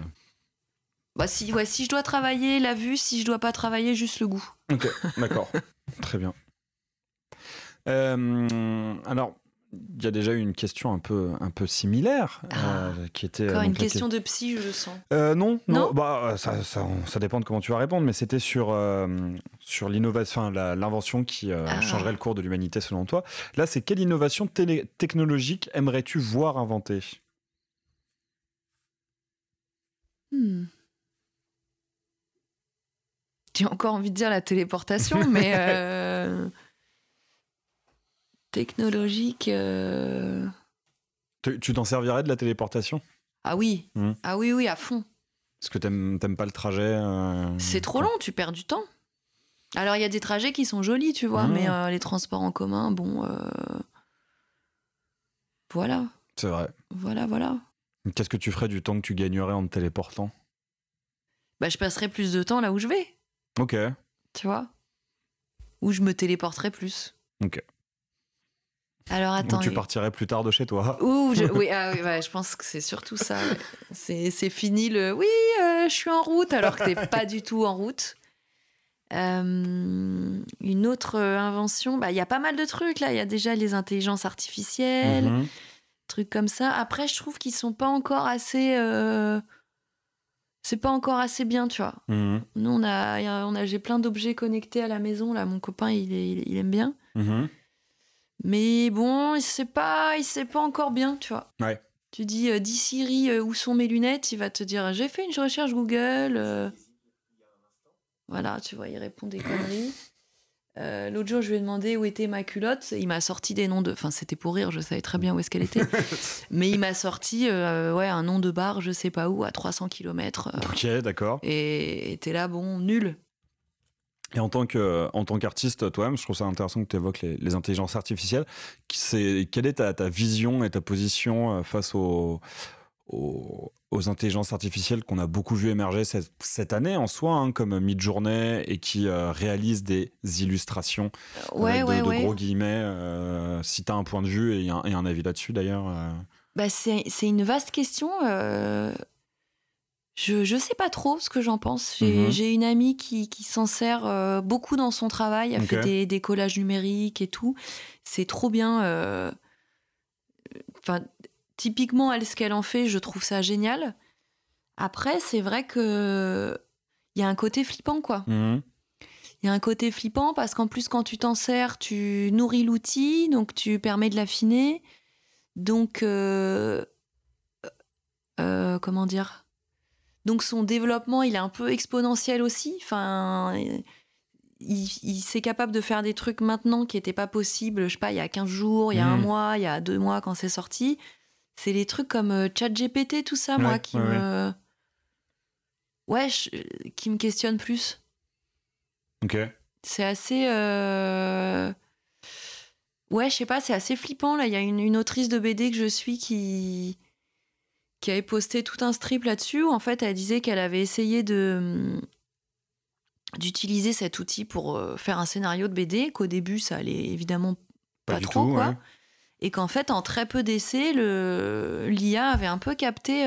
[SPEAKER 2] Si je dois travailler la vue, si je dois pas travailler juste le goût.
[SPEAKER 1] Ok, d'accord. Très bien. Alors, il y a déjà eu une question un peu similaire, qui était...
[SPEAKER 2] Encore une question de psy, je le sens.
[SPEAKER 1] Non. Ça dépend de comment tu vas répondre, mais c'était sur l'innovation, l'invention qui changerait le cours de l'humanité selon toi. Là, c'est quelle innovation technologique aimerais-tu voir inventée ?
[SPEAKER 2] J'ai encore envie de dire la téléportation, mais technologique.
[SPEAKER 1] Tu t'en servirais de la téléportation ?
[SPEAKER 2] Ah oui, oui, à fond.
[SPEAKER 1] Parce que t'aimes pas le trajet
[SPEAKER 2] C'est trop long, tu perds du temps. Alors, il y a des trajets qui sont jolis, tu vois, mais les transports en commun, voilà.
[SPEAKER 1] C'est vrai.
[SPEAKER 2] Voilà.
[SPEAKER 1] Qu'est-ce que tu ferais du temps que tu gagnerais en te téléportant ?
[SPEAKER 2] Je passerais plus de temps là où je vais.
[SPEAKER 1] Ok.
[SPEAKER 2] Tu vois ? Ou je me téléporterais plus.
[SPEAKER 1] Ok.
[SPEAKER 2] Alors attends.
[SPEAKER 1] Ou tu partirais plus tard de chez toi.
[SPEAKER 2] Je pense que c'est surtout ça. Ouais. C'est fini le je suis en route alors que t'es pas du tout en route. Une autre invention, il y a pas mal de trucs là. Il y a déjà les intelligences artificielles, trucs comme ça. Après, je trouve qu'ils sont pas encore assez. C'est pas encore assez bien, tu vois. Nous, j'ai plein d'objets connectés à la maison. Là, mon copain, il aime bien. Mais bon, il sait pas encore bien, tu vois.
[SPEAKER 1] Ouais.
[SPEAKER 2] Tu dis Siri, où sont mes lunettes? Il va te dire j'ai fait une recherche Google. Voilà, tu vois, il répond des conneries. L'autre jour, je lui ai demandé où était ma culotte. Il m'a sorti des noms de... Enfin, c'était pour rire, je savais très bien où est-ce qu'elle était. Mais il m'a sorti un nom de bar, je sais pas où, à 300 km.
[SPEAKER 1] Ok, d'accord.
[SPEAKER 2] Et t'es là, bon, nul.
[SPEAKER 1] Et en tant qu'artiste, toi-même, je trouve ça intéressant que tu évoques les intelligences artificielles. Quelle est ta vision et ta position face aux intelligences artificielles qu'on a beaucoup vu émerger cette année en soi, hein, comme Midjourney, et qui réalisent des illustrations avec de gros guillemets. Si tu as un point de vue et un avis là-dessus d'ailleurs.
[SPEAKER 2] Bah, c'est une vaste question. Je sais pas trop ce que j'en pense. J'ai une amie qui s'en sert beaucoup dans son travail. Elle fait des collages numériques et tout. C'est trop bien. Enfin, typiquement, elle, ce qu'elle en fait, je trouve ça génial. Après, c'est vrai que il y a un côté flippant, quoi. Il y a un côté flippant parce qu'en plus, quand tu t'en sers, tu nourris l'outil, donc tu permets de l'affiner. Donc, comment dire ? Donc, son développement, il est un peu exponentiel aussi. Enfin, il s'est capable de faire des trucs maintenant qui n'étaient pas possibles, je sais pas, il y a 15 jours, il y a un mois, il y a 2 mois quand c'est sorti. C'est les trucs comme ChatGPT, tout ça, moi, qui me questionne plus.
[SPEAKER 1] Ok.
[SPEAKER 2] C'est assez... Ouais, je sais pas, c'est assez flippant. Là, il y a une autrice de BD que je suis qui avait posté tout un strip là-dessus où, en fait, elle disait qu'elle avait essayé d'utiliser cet outil pour faire un scénario de BD, qu'au début, ça allait évidemment pas trop,
[SPEAKER 1] tout,
[SPEAKER 2] quoi.
[SPEAKER 1] Ouais.
[SPEAKER 2] Et qu'en fait, en très peu d'essais, l'IA avait un peu capté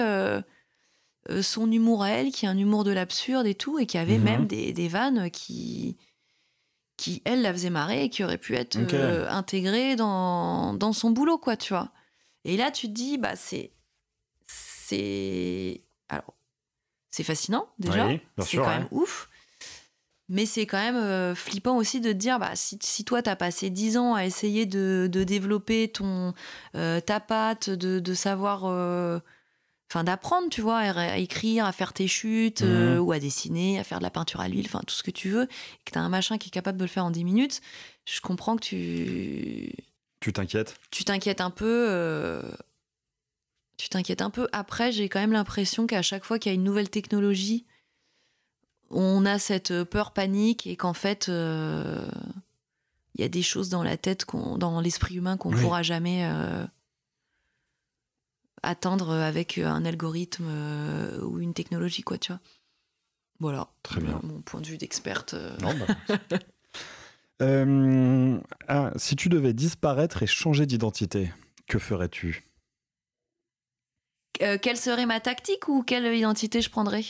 [SPEAKER 2] son humour à elle, qui est un humour de l'absurde et tout, et qui avait même des vannes qui, elle, la faisaient marrer et qui auraient pu être intégrées dans son boulot, quoi, tu vois. Et là, tu te dis, bah, c'est fascinant, déjà.
[SPEAKER 1] Oui,
[SPEAKER 2] c'est quand même ouf. Mais c'est quand même flippant aussi de te dire, bah, si toi, t'as passé 10 ans à essayer de développer ta patte, de savoir... Enfin, d'apprendre, tu vois, à écrire, à faire tes chutes, ou à dessiner, à faire de la peinture à l'huile, enfin, tout ce que tu veux, et que t'as un machin qui est capable de le faire en 10 minutes, je comprends que
[SPEAKER 1] Tu t'inquiètes.
[SPEAKER 2] Tu t'inquiètes un peu. Après, j'ai quand même l'impression qu'à chaque fois qu'il y a une nouvelle technologie, on a cette peur panique et qu'en fait, il y a des choses dans la tête, dans l'esprit humain qu'on pourra jamais atteindre avec un algorithme ou une technologie, quoi, tu vois. Voilà.
[SPEAKER 1] Très bien.
[SPEAKER 2] Mon point de vue d'experte.
[SPEAKER 1] Si tu devais disparaître et changer d'identité, que ferais-tu ?
[SPEAKER 2] Quelle serait ma tactique ou quelle identité je prendrais ?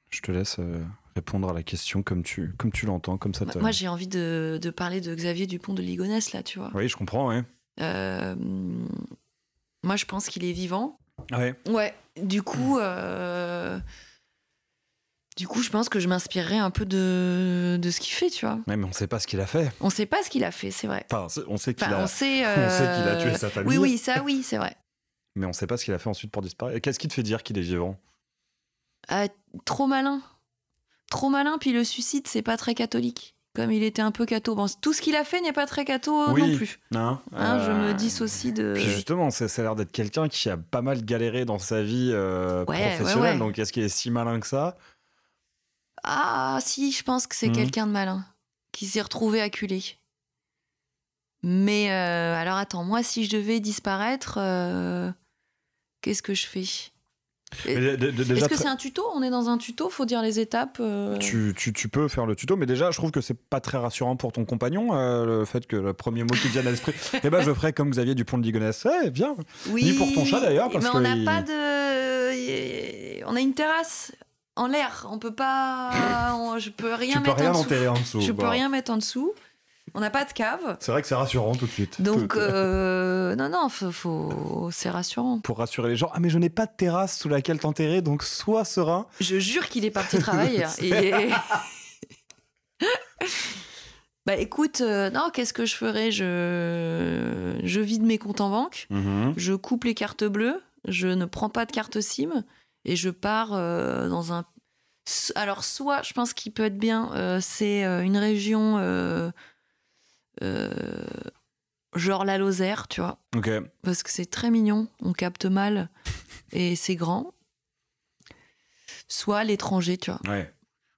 [SPEAKER 1] Je te laisse répondre à la question comme tu l'entends, comme ça.
[SPEAKER 2] Moi, j'ai envie de parler de Xavier Dupont de Ligonnès, là, tu vois.
[SPEAKER 1] Oui, je comprends, ouais.
[SPEAKER 2] Moi, je pense qu'il est vivant.
[SPEAKER 1] Ouais.
[SPEAKER 2] Ouais. Du coup, je pense que je m'inspirerais un peu de ce qu'il fait, tu vois.
[SPEAKER 1] Ouais, mais on sait pas ce qu'il a fait.
[SPEAKER 2] On sait pas ce qu'il a fait, c'est vrai.
[SPEAKER 1] Enfin, on sait qu'il
[SPEAKER 2] on sait
[SPEAKER 1] a tué sa famille.
[SPEAKER 2] Oui, ça, oui, c'est vrai.
[SPEAKER 1] Mais on sait pas ce qu'il a fait ensuite pour disparaître. Et qu'est-ce qui te fait dire qu'il est vivant ?
[SPEAKER 2] Trop malin. Trop malin, puis le suicide, c'est pas très catholique. Comme il était un peu catho. Bon, tout ce qu'il a fait n'est pas très catho non plus.
[SPEAKER 1] Non.
[SPEAKER 2] Je me dissocie de...
[SPEAKER 1] Puis justement, ça a l'air d'être quelqu'un qui a pas mal galéré dans sa vie professionnelle. Donc, est-ce qu'il est si malin que ça ?
[SPEAKER 2] Ah, si, je pense que c'est quelqu'un de malin. Qui s'est retrouvé acculé. Mais, alors attends, moi, si je devais disparaître, qu'est-ce que je fais ? Est-ce que c'est un tuto ? On est dans un tuto, faut dire les étapes.
[SPEAKER 1] Tu peux faire le tuto, mais déjà, je trouve que c'est pas très rassurant pour ton compagnon, le fait que le premier mot qui te vienne à l'esprit, je ferais comme Xavier Dupont de Ligonnès. Bien.
[SPEAKER 2] Oui,
[SPEAKER 1] ni pour ton chat d'ailleurs.
[SPEAKER 2] Mais on n'a pas de... On a une terrasse en l'air. On peut pas... Je peux rien mettre en dessous.
[SPEAKER 1] enterrer en dessous.
[SPEAKER 2] Je peux rien mettre en dessous. On n'a pas de cave.
[SPEAKER 1] C'est vrai que c'est rassurant tout de suite.
[SPEAKER 2] Donc, non, c'est rassurant.
[SPEAKER 1] Pour rassurer les gens, mais je n'ai pas de terrasse sous laquelle t'enterrer, donc sois serein.
[SPEAKER 2] Je jure qu'il est parti travailler. Bah écoute, non, qu'est-ce que je ferais ? Je vide mes comptes en banque, je coupe les cartes bleues, je ne prends pas de carte SIM et je pars dans un... Alors, soit, je pense qu'il peut être bien, c'est une région genre la Lozère, tu vois.
[SPEAKER 1] Ok.
[SPEAKER 2] Parce que c'est très mignon, on capte mal et c'est grand. Soit l'étranger, tu vois.
[SPEAKER 1] Ouais,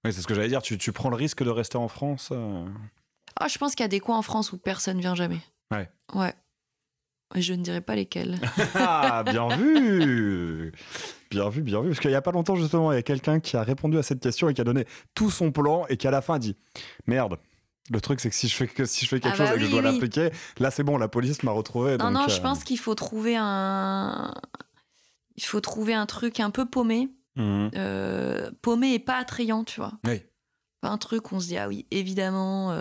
[SPEAKER 1] c'est ce que j'allais dire. Tu prends le risque de rester en France
[SPEAKER 2] Ah, je pense qu'il y a des coins en France où personne vient jamais. Ouais. Et je ne dirais pas lesquels.
[SPEAKER 1] Ah, bien vu. Bien vu. Parce qu'il n'y a pas longtemps, justement, il y a quelqu'un qui a répondu à cette question et qui a donné tout son plan et qui, à la fin, a dit « Merde, le truc, c'est que si je fais quelque chose et que je dois l'appliquer, là, c'est bon, la police m'a retrouvé. »
[SPEAKER 2] Non, je pense qu'il faut trouver un truc un peu paumé. Paumé et pas attrayant, tu vois.
[SPEAKER 1] Oui.
[SPEAKER 2] Pas un truc où on se dit, ah oui, évidemment,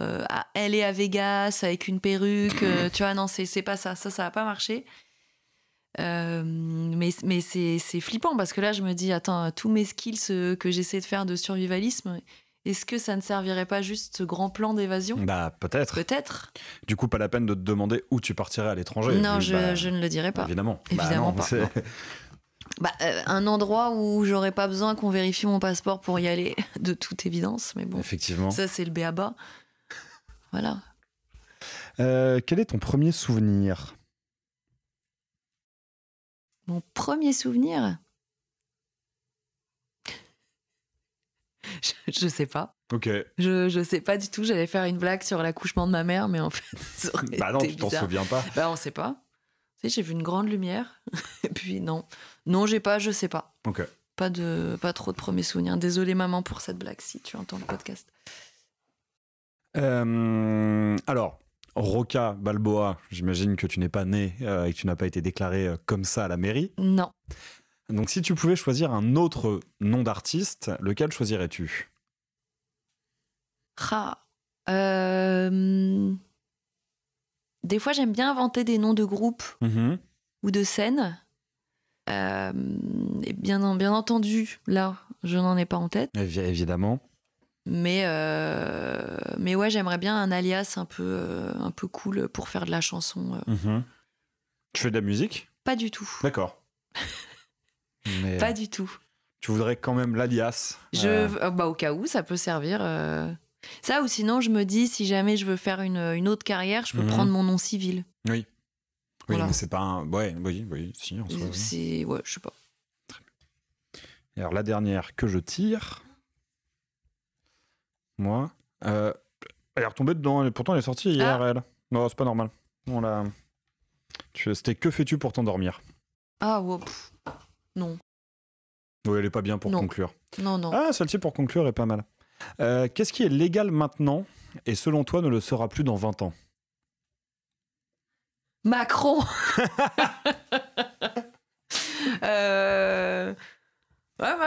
[SPEAKER 2] elle est à Vegas avec une perruque, tu vois, non, c'est pas ça. Ça va pas marcher. Mais c'est flippant parce que là, je me dis, attends, tous mes skills que j'essaie de faire de survivalisme, est-ce que ça ne servirait pas juste ce grand plan d'évasion ?
[SPEAKER 1] Bah, peut-être.
[SPEAKER 2] Peut-être.
[SPEAKER 1] Du coup, pas la peine de te demander où tu partirais à l'étranger.
[SPEAKER 2] Non, je ne le dirais pas.
[SPEAKER 1] Évidemment.
[SPEAKER 2] Évidemment
[SPEAKER 1] pas.
[SPEAKER 2] Non. Un endroit où j'aurais pas besoin qu'on vérifie mon passeport pour y aller, de toute évidence, mais bon.
[SPEAKER 1] Effectivement.
[SPEAKER 2] Ça, c'est le b.a.-ba. Voilà.
[SPEAKER 1] Quel est ton premier souvenir ?
[SPEAKER 2] Mon premier souvenir ? Je sais pas.
[SPEAKER 1] Ok.
[SPEAKER 2] Je sais pas du tout. J'allais faire une blague sur l'accouchement de ma mère, mais en fait, ça aurait été
[SPEAKER 1] non, tu
[SPEAKER 2] bizarre.
[SPEAKER 1] t'en souviens pas.
[SPEAKER 2] On sait pas. Tu sais, j'ai vu une grande lumière, et puis non. Non, je sais pas.
[SPEAKER 1] Ok.
[SPEAKER 2] Pas trop de premiers souvenirs. Désolée, maman, pour cette blague, si tu entends le podcast.
[SPEAKER 1] Alors, Roca Balboa, j'imagine que tu n'es pas né et que tu n'as pas été déclaré comme ça à la mairie.
[SPEAKER 2] Non.
[SPEAKER 1] Donc, si tu pouvais choisir un autre nom d'artiste, lequel choisirais-tu ?
[SPEAKER 2] Des fois, j'aime bien inventer des noms de groupes ou de scènes. Et bien entendu, là, je n'en ai pas en tête.
[SPEAKER 1] Évidemment.
[SPEAKER 2] Mais ouais, j'aimerais bien un alias un peu cool pour faire de la chanson.
[SPEAKER 1] Tu fais de la musique ?
[SPEAKER 2] Pas du tout.
[SPEAKER 1] D'accord. Mais
[SPEAKER 2] pas du tout.
[SPEAKER 1] Tu voudrais quand même l'alias
[SPEAKER 2] au cas où, ça peut servir. Ça, ou sinon, je me dis, si jamais je veux faire une autre carrière, je peux prendre mon nom civil.
[SPEAKER 1] Oui. Oui,
[SPEAKER 2] voilà.
[SPEAKER 1] Mais c'est pas un... Oui, si, en soi.
[SPEAKER 2] C'est... Ouais, je sais pas.
[SPEAKER 1] Très bien. Et alors, la dernière que je tire... Moi... Elle est retombée dedans, pourtant elle est sortie hier, elle. Non, c'est pas normal. C'était que fais-tu pour t'endormir ?
[SPEAKER 2] Ah, ouais, non.
[SPEAKER 1] Oui, elle est pas bien pour conclure.
[SPEAKER 2] Non.
[SPEAKER 1] Ah, celle-ci pour conclure est pas mal. Qu'est-ce qui est légal maintenant et selon toi ne le sera plus dans 20 ans ?
[SPEAKER 2] Macron. Ouais,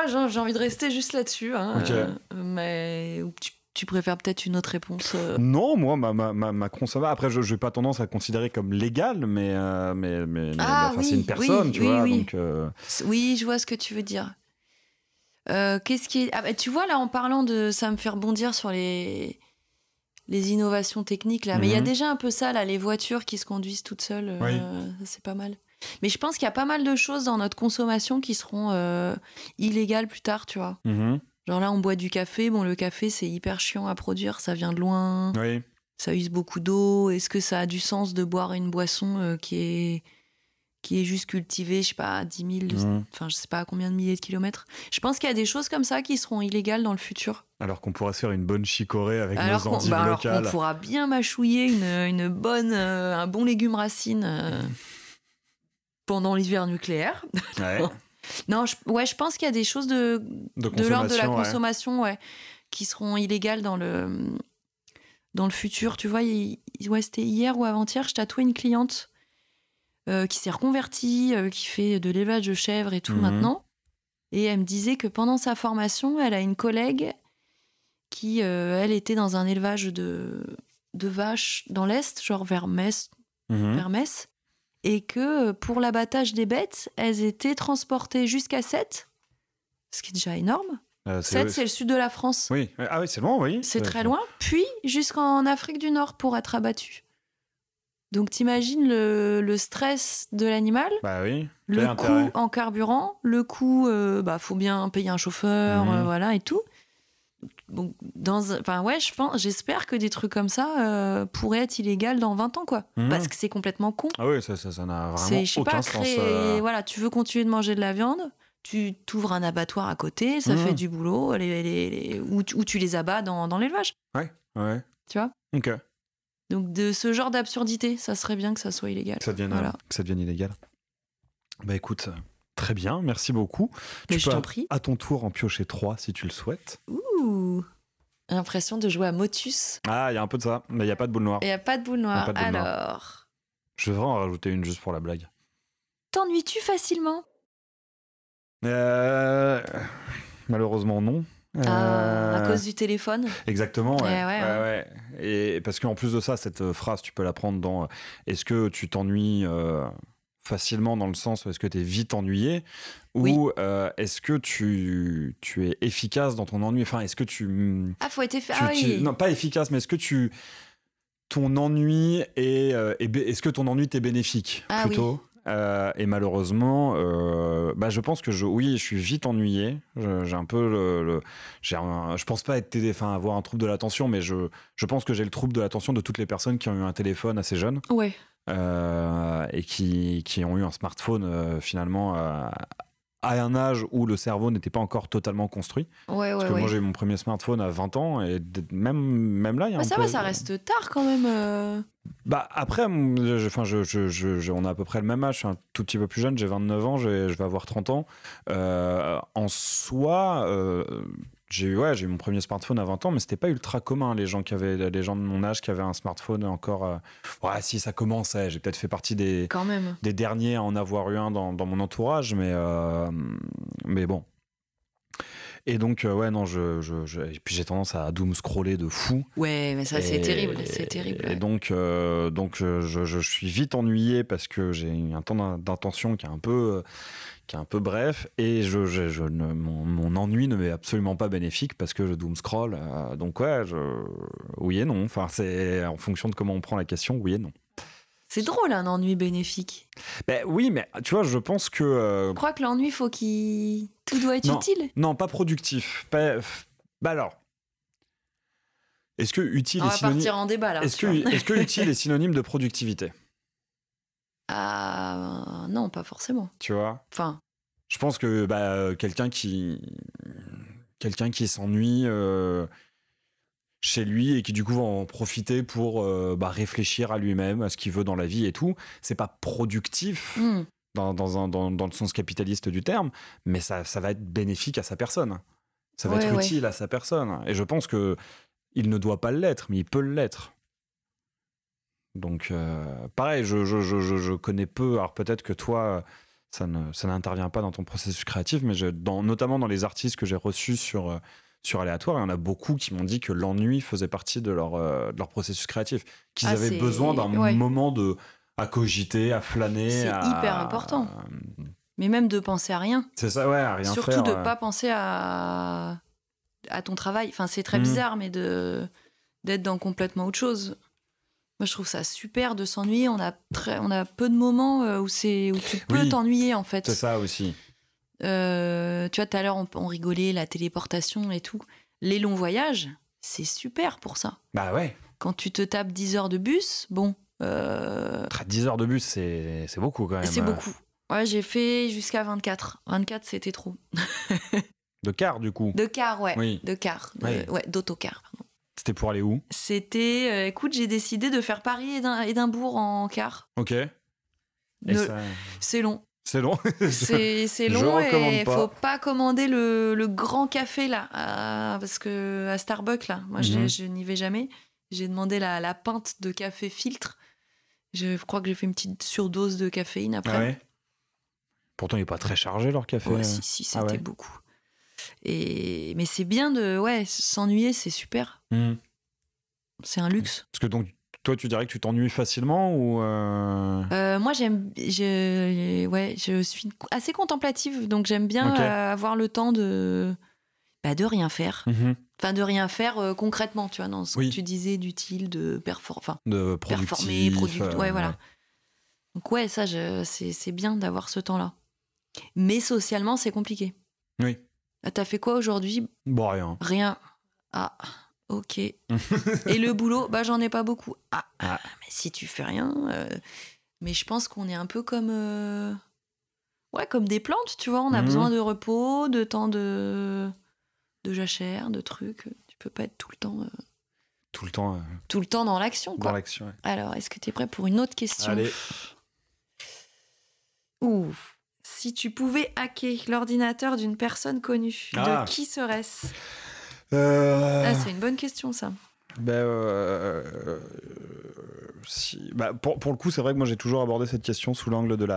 [SPEAKER 2] j'ai envie de rester juste là-dessus.
[SPEAKER 1] Okay.
[SPEAKER 2] Mais tu préfères peut-être une autre réponse
[SPEAKER 1] Non, moi, Macron, ça va. Après, je n'ai pas tendance à considérer comme légal, mais c'est une personne, tu vois.
[SPEAKER 2] Oui.
[SPEAKER 1] Donc,
[SPEAKER 2] oui, je vois ce que tu veux dire. Qu'est-ce qui est... tu vois, là, en parlant de... Ça me fait rebondir sur les innovations techniques, là. Mais il y a déjà un peu ça, là, les voitures qui se conduisent toutes seules. C'est pas mal. Mais je pense qu'il y a pas mal de choses dans notre consommation qui seront illégales plus tard, tu vois. Genre là, on boit du café. Bon, le café, c'est hyper chiant à produire. Ça vient de loin.
[SPEAKER 1] Oui.
[SPEAKER 2] Ça use beaucoup d'eau. Est-ce que ça a du sens de boire une boisson qui est juste cultivée, je sais pas, à 10 000, enfin, je sais pas à combien de milliers de kilomètres. Je pense qu'il y a des choses comme ça qui seront illégales dans le futur.
[SPEAKER 1] Alors qu'on pourra se faire une bonne chicorée avec nos endives locales.
[SPEAKER 2] Alors qu'on pourra bien mâchouiller un bon légume racine pendant l'hiver nucléaire.
[SPEAKER 1] Ouais.
[SPEAKER 2] Non, je pense qu'il y a des choses de l'ordre de la consommation qui seront illégales dans le futur. Tu vois, c'était hier ou avant-hier, je tatouais une cliente qui s'est reconvertie, qui fait de l'élevage de chèvres et tout maintenant. Et elle me disait que pendant sa formation, elle a une collègue qui, elle, était dans un élevage de vaches dans l'Est, genre vers Metz, et que pour l'abattage des bêtes, elles étaient transportées jusqu'à 7, ce qui est déjà énorme. Sète, c'est le sud de la France.
[SPEAKER 1] Oui. Ah oui, c'est loin, oui.
[SPEAKER 2] C'est très loin. Puis jusqu'en Afrique du Nord pour être abattu. Donc t'imagines le stress de l'animal,
[SPEAKER 1] bah oui,
[SPEAKER 2] le coût en carburant, le coût, faut bien payer un chauffeur, voilà et tout. Donc, j'espère que des trucs comme ça pourraient être illégaux dans 20 ans, quoi. Parce que c'est complètement con.
[SPEAKER 1] Ah oui, ça n'a vraiment aucun sens.
[SPEAKER 2] Voilà, tu veux continuer de manger de la viande, tu t'ouvres un abattoir à côté, ça fait du boulot, ou tu les abats dans l'élevage.
[SPEAKER 1] Ouais.
[SPEAKER 2] Tu vois ?
[SPEAKER 1] Ok.
[SPEAKER 2] Donc de ce genre d'absurdité, ça serait bien que ça soit illégal.
[SPEAKER 1] Que ça devienne illégal. Bah écoute, très bien, merci beaucoup.
[SPEAKER 2] Mais je t'en prie.
[SPEAKER 1] À ton tour en piocher 3 si tu le souhaites.
[SPEAKER 2] Ouh, l'impression de jouer à Motus.
[SPEAKER 1] Ah, il y a un peu de ça, mais il n'y a pas de boule noire.
[SPEAKER 2] Il n'y a pas de boule noire. Alors.
[SPEAKER 1] Je devrais en rajouter une juste pour la blague.
[SPEAKER 2] T'ennuies-tu facilement ?
[SPEAKER 1] Malheureusement non.
[SPEAKER 2] À cause du téléphone.
[SPEAKER 1] Exactement, ouais. Et parce qu'en plus de ça, cette phrase, tu peux la prendre dans est-ce que tu t'ennuies facilement dans le sens où est-ce que tu es vite ennuyé ou est-ce que tu es efficace dans ton ennui. Enfin, est-ce que tu...
[SPEAKER 2] faut être efficace.
[SPEAKER 1] Non, pas efficace, mais est-ce que ton ennui est-ce que ton ennui t'est bénéfique plutôt.
[SPEAKER 2] Oui.
[SPEAKER 1] Et malheureusement, je pense que je suis vite ennuyé. J'ai un peu je pense pas avoir un trouble de l'attention, mais je pense que j'ai le trouble de l'attention de toutes les personnes qui ont eu un téléphone assez jeune.
[SPEAKER 2] Ouais.
[SPEAKER 1] Et qui ont eu un smartphone finalement à un âge où le cerveau n'était pas encore totalement construit. Parce que moi j'ai eu mon premier smartphone à 20 ans et même là il y a
[SPEAKER 2] ça reste tard quand même.
[SPEAKER 1] Après on a à peu près le même âge, je suis un tout petit peu plus jeune, j'ai 29 ans, je vais avoir 30 ans. En soi j'ai eu mon premier smartphone à 20 ans, mais c'était pas ultra commun, les gens de mon âge qui avaient un smartphone encore. Si ça commençait, j'ai peut-être fait partie des derniers à en avoir eu un dans mon entourage, mais bon. Et donc, et puis j'ai tendance à doom scroller de fou.
[SPEAKER 2] Ouais, mais ça, c'est terrible.
[SPEAKER 1] Et donc, je suis vite ennuyé parce que j'ai un temps d'intention qui est un peu bref, et mon ennui ne m'est absolument pas bénéfique parce que je doom scroll. Donc, oui et non. Enfin, c'est en fonction de comment on prend la question, oui et non.
[SPEAKER 2] C'est drôle, un ennui bénéfique.
[SPEAKER 1] Oui, mais tu vois, je pense que...
[SPEAKER 2] Je crois que l'ennui, tout doit être utile.
[SPEAKER 1] Non, pas productif. Alors, est-ce que utile
[SPEAKER 2] est synonyme... On va partir en débat, là.
[SPEAKER 1] Est-ce que utile est synonyme de productivité ?
[SPEAKER 2] Non, pas forcément.
[SPEAKER 1] Tu vois ?
[SPEAKER 2] Enfin...
[SPEAKER 1] Je pense que quelqu'un qui s'ennuie... chez lui et qui du coup va en profiter pour réfléchir à lui-même, à ce qu'il veut dans la vie et tout, c'est pas productif dans le sens capitaliste du terme, mais ça va être bénéfique à sa personne, ça va être utile à sa personne, et je pense que il ne doit pas l'être, mais il peut l'être. Donc pareil, je connais peu, alors peut-être que toi ça n'intervient pas dans ton processus créatif, mais notamment dans les artistes que j'ai reçus sur Aléatoire, il y en a beaucoup qui m'ont dit que l'ennui faisait partie de leur processus créatif, qu'ils avaient besoin d'un moment à cogiter, à flâner.
[SPEAKER 2] C'est hyper important. Mais même de penser à rien.
[SPEAKER 1] C'est ça, à rien
[SPEAKER 2] surtout
[SPEAKER 1] faire.
[SPEAKER 2] Surtout de ne pas penser à ton travail. Enfin, c'est très bizarre, mais d'être dans complètement autre chose. Moi, je trouve ça super de s'ennuyer. On a peu de moments où tu peux t'ennuyer, en fait.
[SPEAKER 1] C'est ça aussi.
[SPEAKER 2] Tu vois, tout à l'heure on rigolait, la téléportation et tout. Les longs voyages, c'est super pour ça.
[SPEAKER 1] Bah ouais.
[SPEAKER 2] Quand tu te tapes 10 heures de bus,
[SPEAKER 1] 10 heures de bus, c'est beaucoup quand même.
[SPEAKER 2] C'est beaucoup. Ouais, j'ai fait jusqu'à 24. 24, c'était trop.
[SPEAKER 1] De car, du coup.
[SPEAKER 2] De car, ouais.
[SPEAKER 1] Oui.
[SPEAKER 2] De car. D'autocar, pardon.
[SPEAKER 1] C'était pour aller où ?
[SPEAKER 2] C'était... écoute, j'ai décidé de faire Paris et Édimbourg en car.
[SPEAKER 1] Ok.
[SPEAKER 2] C'est long.
[SPEAKER 1] C'est long.
[SPEAKER 2] C'est long, et il faut pas commander le grand café là, parce que à Starbucks là, moi je n'y vais jamais. J'ai demandé la pinte de café filtre. Je crois que j'ai fait une petite surdose de caféine après.
[SPEAKER 1] Ah ouais. Pourtant il est pas très chargé leur café.
[SPEAKER 2] Ouais, si, c'était beaucoup. Mais c'est bien de s'ennuyer, c'est super. C'est un luxe.
[SPEAKER 1] Parce que donc toi, tu dirais que tu t'ennuies facilement ou
[SPEAKER 2] moi, je suis assez contemplative, donc j'aime bien avoir le temps de de rien faire. Enfin, de rien faire concrètement, tu vois, dans ce que tu disais d'utile, de performer, ouais, voilà. Donc ouais, ça, c'est bien d'avoir ce temps-là. Mais socialement, c'est compliqué.
[SPEAKER 1] Oui.
[SPEAKER 2] T'as fait quoi aujourd'hui ?
[SPEAKER 1] Bon, rien.
[SPEAKER 2] Rien. Ah, ok. Et le boulot ? J'en ai pas beaucoup. Mais si tu fais rien... Mais je pense qu'on est un peu comme... comme des plantes, tu vois. On a besoin de repos, de temps de jachère, de trucs. Tu peux pas être tout le temps...
[SPEAKER 1] Tout le temps...
[SPEAKER 2] Tout le temps dans l'action, quoi.
[SPEAKER 1] Dans l'action, ouais.
[SPEAKER 2] Alors, est-ce que tu es prêt pour une autre question ?
[SPEAKER 1] Allez.
[SPEAKER 2] Si tu pouvais hacker l'ordinateur d'une personne connue, de qui serait-ce ? C'est une bonne question, ça.
[SPEAKER 1] Pour le coup, c'est vrai que moi, j'ai toujours abordé cette question sous l'angle de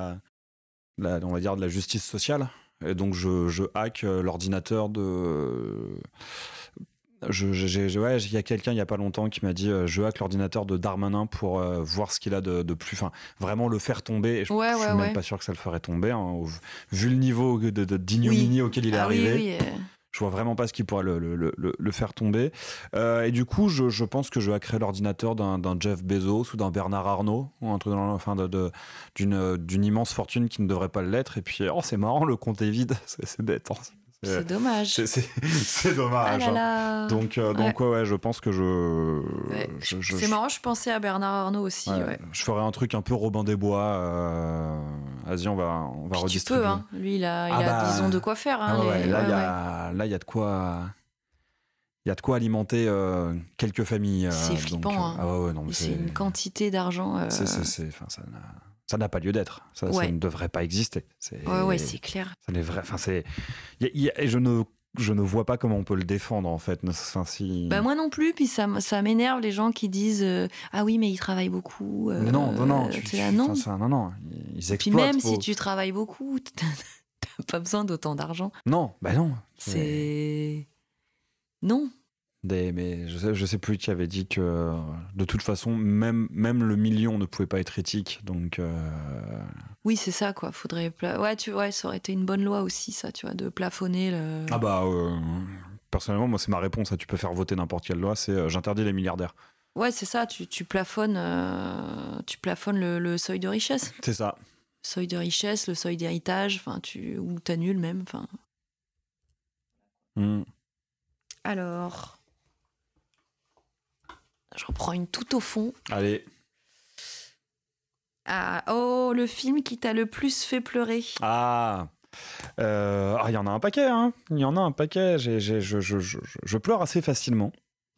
[SPEAKER 1] on va dire, de la justice sociale. Et donc, je hack l'ordinateur de... Il y a quelqu'un il y a pas longtemps qui m'a dit je hack l'ordinateur de Darmanin pour voir ce qu'il a de plus, enfin vraiment le faire tomber. Et je suis même pas sûr que ça le ferait tomber, hein, vu le niveau d'ignominie auquel il est arrivé. Je vois vraiment pas ce qui pourrait le faire tomber. Et du coup, je pense que je hackerai l'ordinateur d'un Jeff Bezos ou d'un Bernard Arnault, ou un truc d'une immense fortune qui ne devrait pas l'être. Et puis, c'est marrant, le compte est vide. C'est bête. Hein.
[SPEAKER 2] C'est dommage.
[SPEAKER 1] C'est dommage.
[SPEAKER 2] Ah là là.
[SPEAKER 1] Donc je pense que
[SPEAKER 2] c'est marrant, je pensais à Bernard Arnault aussi.
[SPEAKER 1] Je ferais un truc un peu Robin des Bois. Vas-y, on va redistribuer.
[SPEAKER 2] Tu peux, hein. Lui, il a disons de quoi faire. Hein,
[SPEAKER 1] là, il y a de quoi. Il y a de quoi alimenter quelques familles.
[SPEAKER 2] C'est flippant. C'est une quantité d'argent.
[SPEAKER 1] Ça n'a pas lieu d'être. Ça ne devrait pas exister.
[SPEAKER 2] C'est clair.
[SPEAKER 1] Ça n'est vrai. Enfin, et je ne vois pas comment on peut le défendre, en fait. Enfin,
[SPEAKER 2] moi non plus. Puis ça m'énerve les gens qui disent ah oui, mais il travaille beaucoup.
[SPEAKER 1] Non.
[SPEAKER 2] Non.
[SPEAKER 1] Ils exploitent.
[SPEAKER 2] Puis même si tu travailles beaucoup, t'as pas besoin d'autant d'argent.
[SPEAKER 1] Non, non.
[SPEAKER 2] Non.
[SPEAKER 1] Mais je sais plus qui avait dit que de toute façon même le million ne pouvait pas être éthique, donc
[SPEAKER 2] oui, c'est ça, quoi. Faudrait ça aurait été une bonne loi aussi, ça, tu vois, de plafonner le...
[SPEAKER 1] Personnellement, moi, c'est ma réponse. Tu peux faire voter n'importe quelle loi, c'est j'interdis les milliardaires.
[SPEAKER 2] Ouais, c'est ça. Tu plafonnes le seuil de richesse.
[SPEAKER 1] C'est ça.
[SPEAKER 2] Le seuil de richesse, le seuil d'héritage, ou t'annules même, Alors, je reprends une tout au fond.
[SPEAKER 1] Allez.
[SPEAKER 2] Le film qui t'a le plus fait pleurer.
[SPEAKER 1] Il y en a un paquet, hein. Il y en a un paquet. Je pleure assez facilement.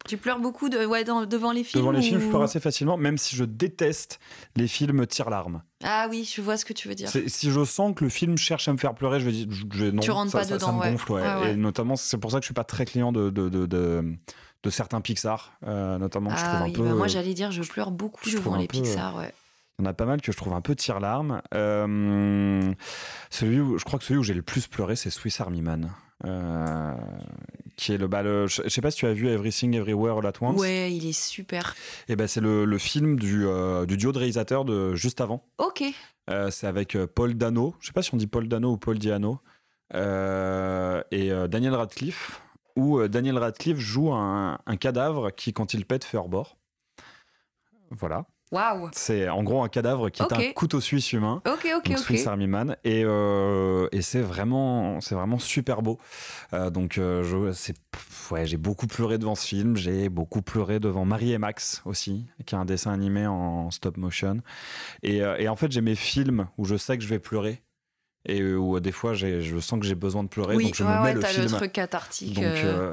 [SPEAKER 2] Tu pleures beaucoup devant les films.
[SPEAKER 1] Devant les films, je pleure assez facilement, même si je déteste les films tire-larmes.
[SPEAKER 2] Ah oui, je vois ce que tu veux dire.
[SPEAKER 1] Si je sens que le film cherche à me faire pleurer, je vais dire non.
[SPEAKER 2] Tu rentres pas dedans,
[SPEAKER 1] ça me gonfle, ouais. Et notamment, c'est pour ça que je suis pas très client de certains Pixar, notamment. Que je trouve un peu,
[SPEAKER 2] moi, j'allais dire, je pleure beaucoup devant les Pixar, ouais.
[SPEAKER 1] Il y en a pas mal que je trouve un peu tire-larme. Je crois que celui où j'ai le plus pleuré, c'est Swiss Army Man. Qui est je sais pas si tu as vu Everything Everywhere All at Once.
[SPEAKER 2] Ouais, il est super.
[SPEAKER 1] Et c'est le film du duo de réalisateurs de juste avant.
[SPEAKER 2] Ok.
[SPEAKER 1] C'est avec Paul Dano. Je sais pas si on dit Paul Dano ou Paul Diano. Et Daniel Radcliffe, où Daniel Radcliffe joue un cadavre qui, quand il pète, fait hors-bord. Voilà.
[SPEAKER 2] Waouh.
[SPEAKER 1] C'est en gros un cadavre qui est un couteau suisse humain.
[SPEAKER 2] Ok.
[SPEAKER 1] Swiss Army Man. Et c'est vraiment super beau. J'ai beaucoup pleuré devant ce film. J'ai beaucoup pleuré devant Marie et Max aussi, qui est un dessin animé en stop motion. Et en fait, j'ai mes films où je sais que je vais pleurer. Et où des fois je sens que j'ai besoin de pleurer, donc je me mets le film.
[SPEAKER 2] Le truc cathartique.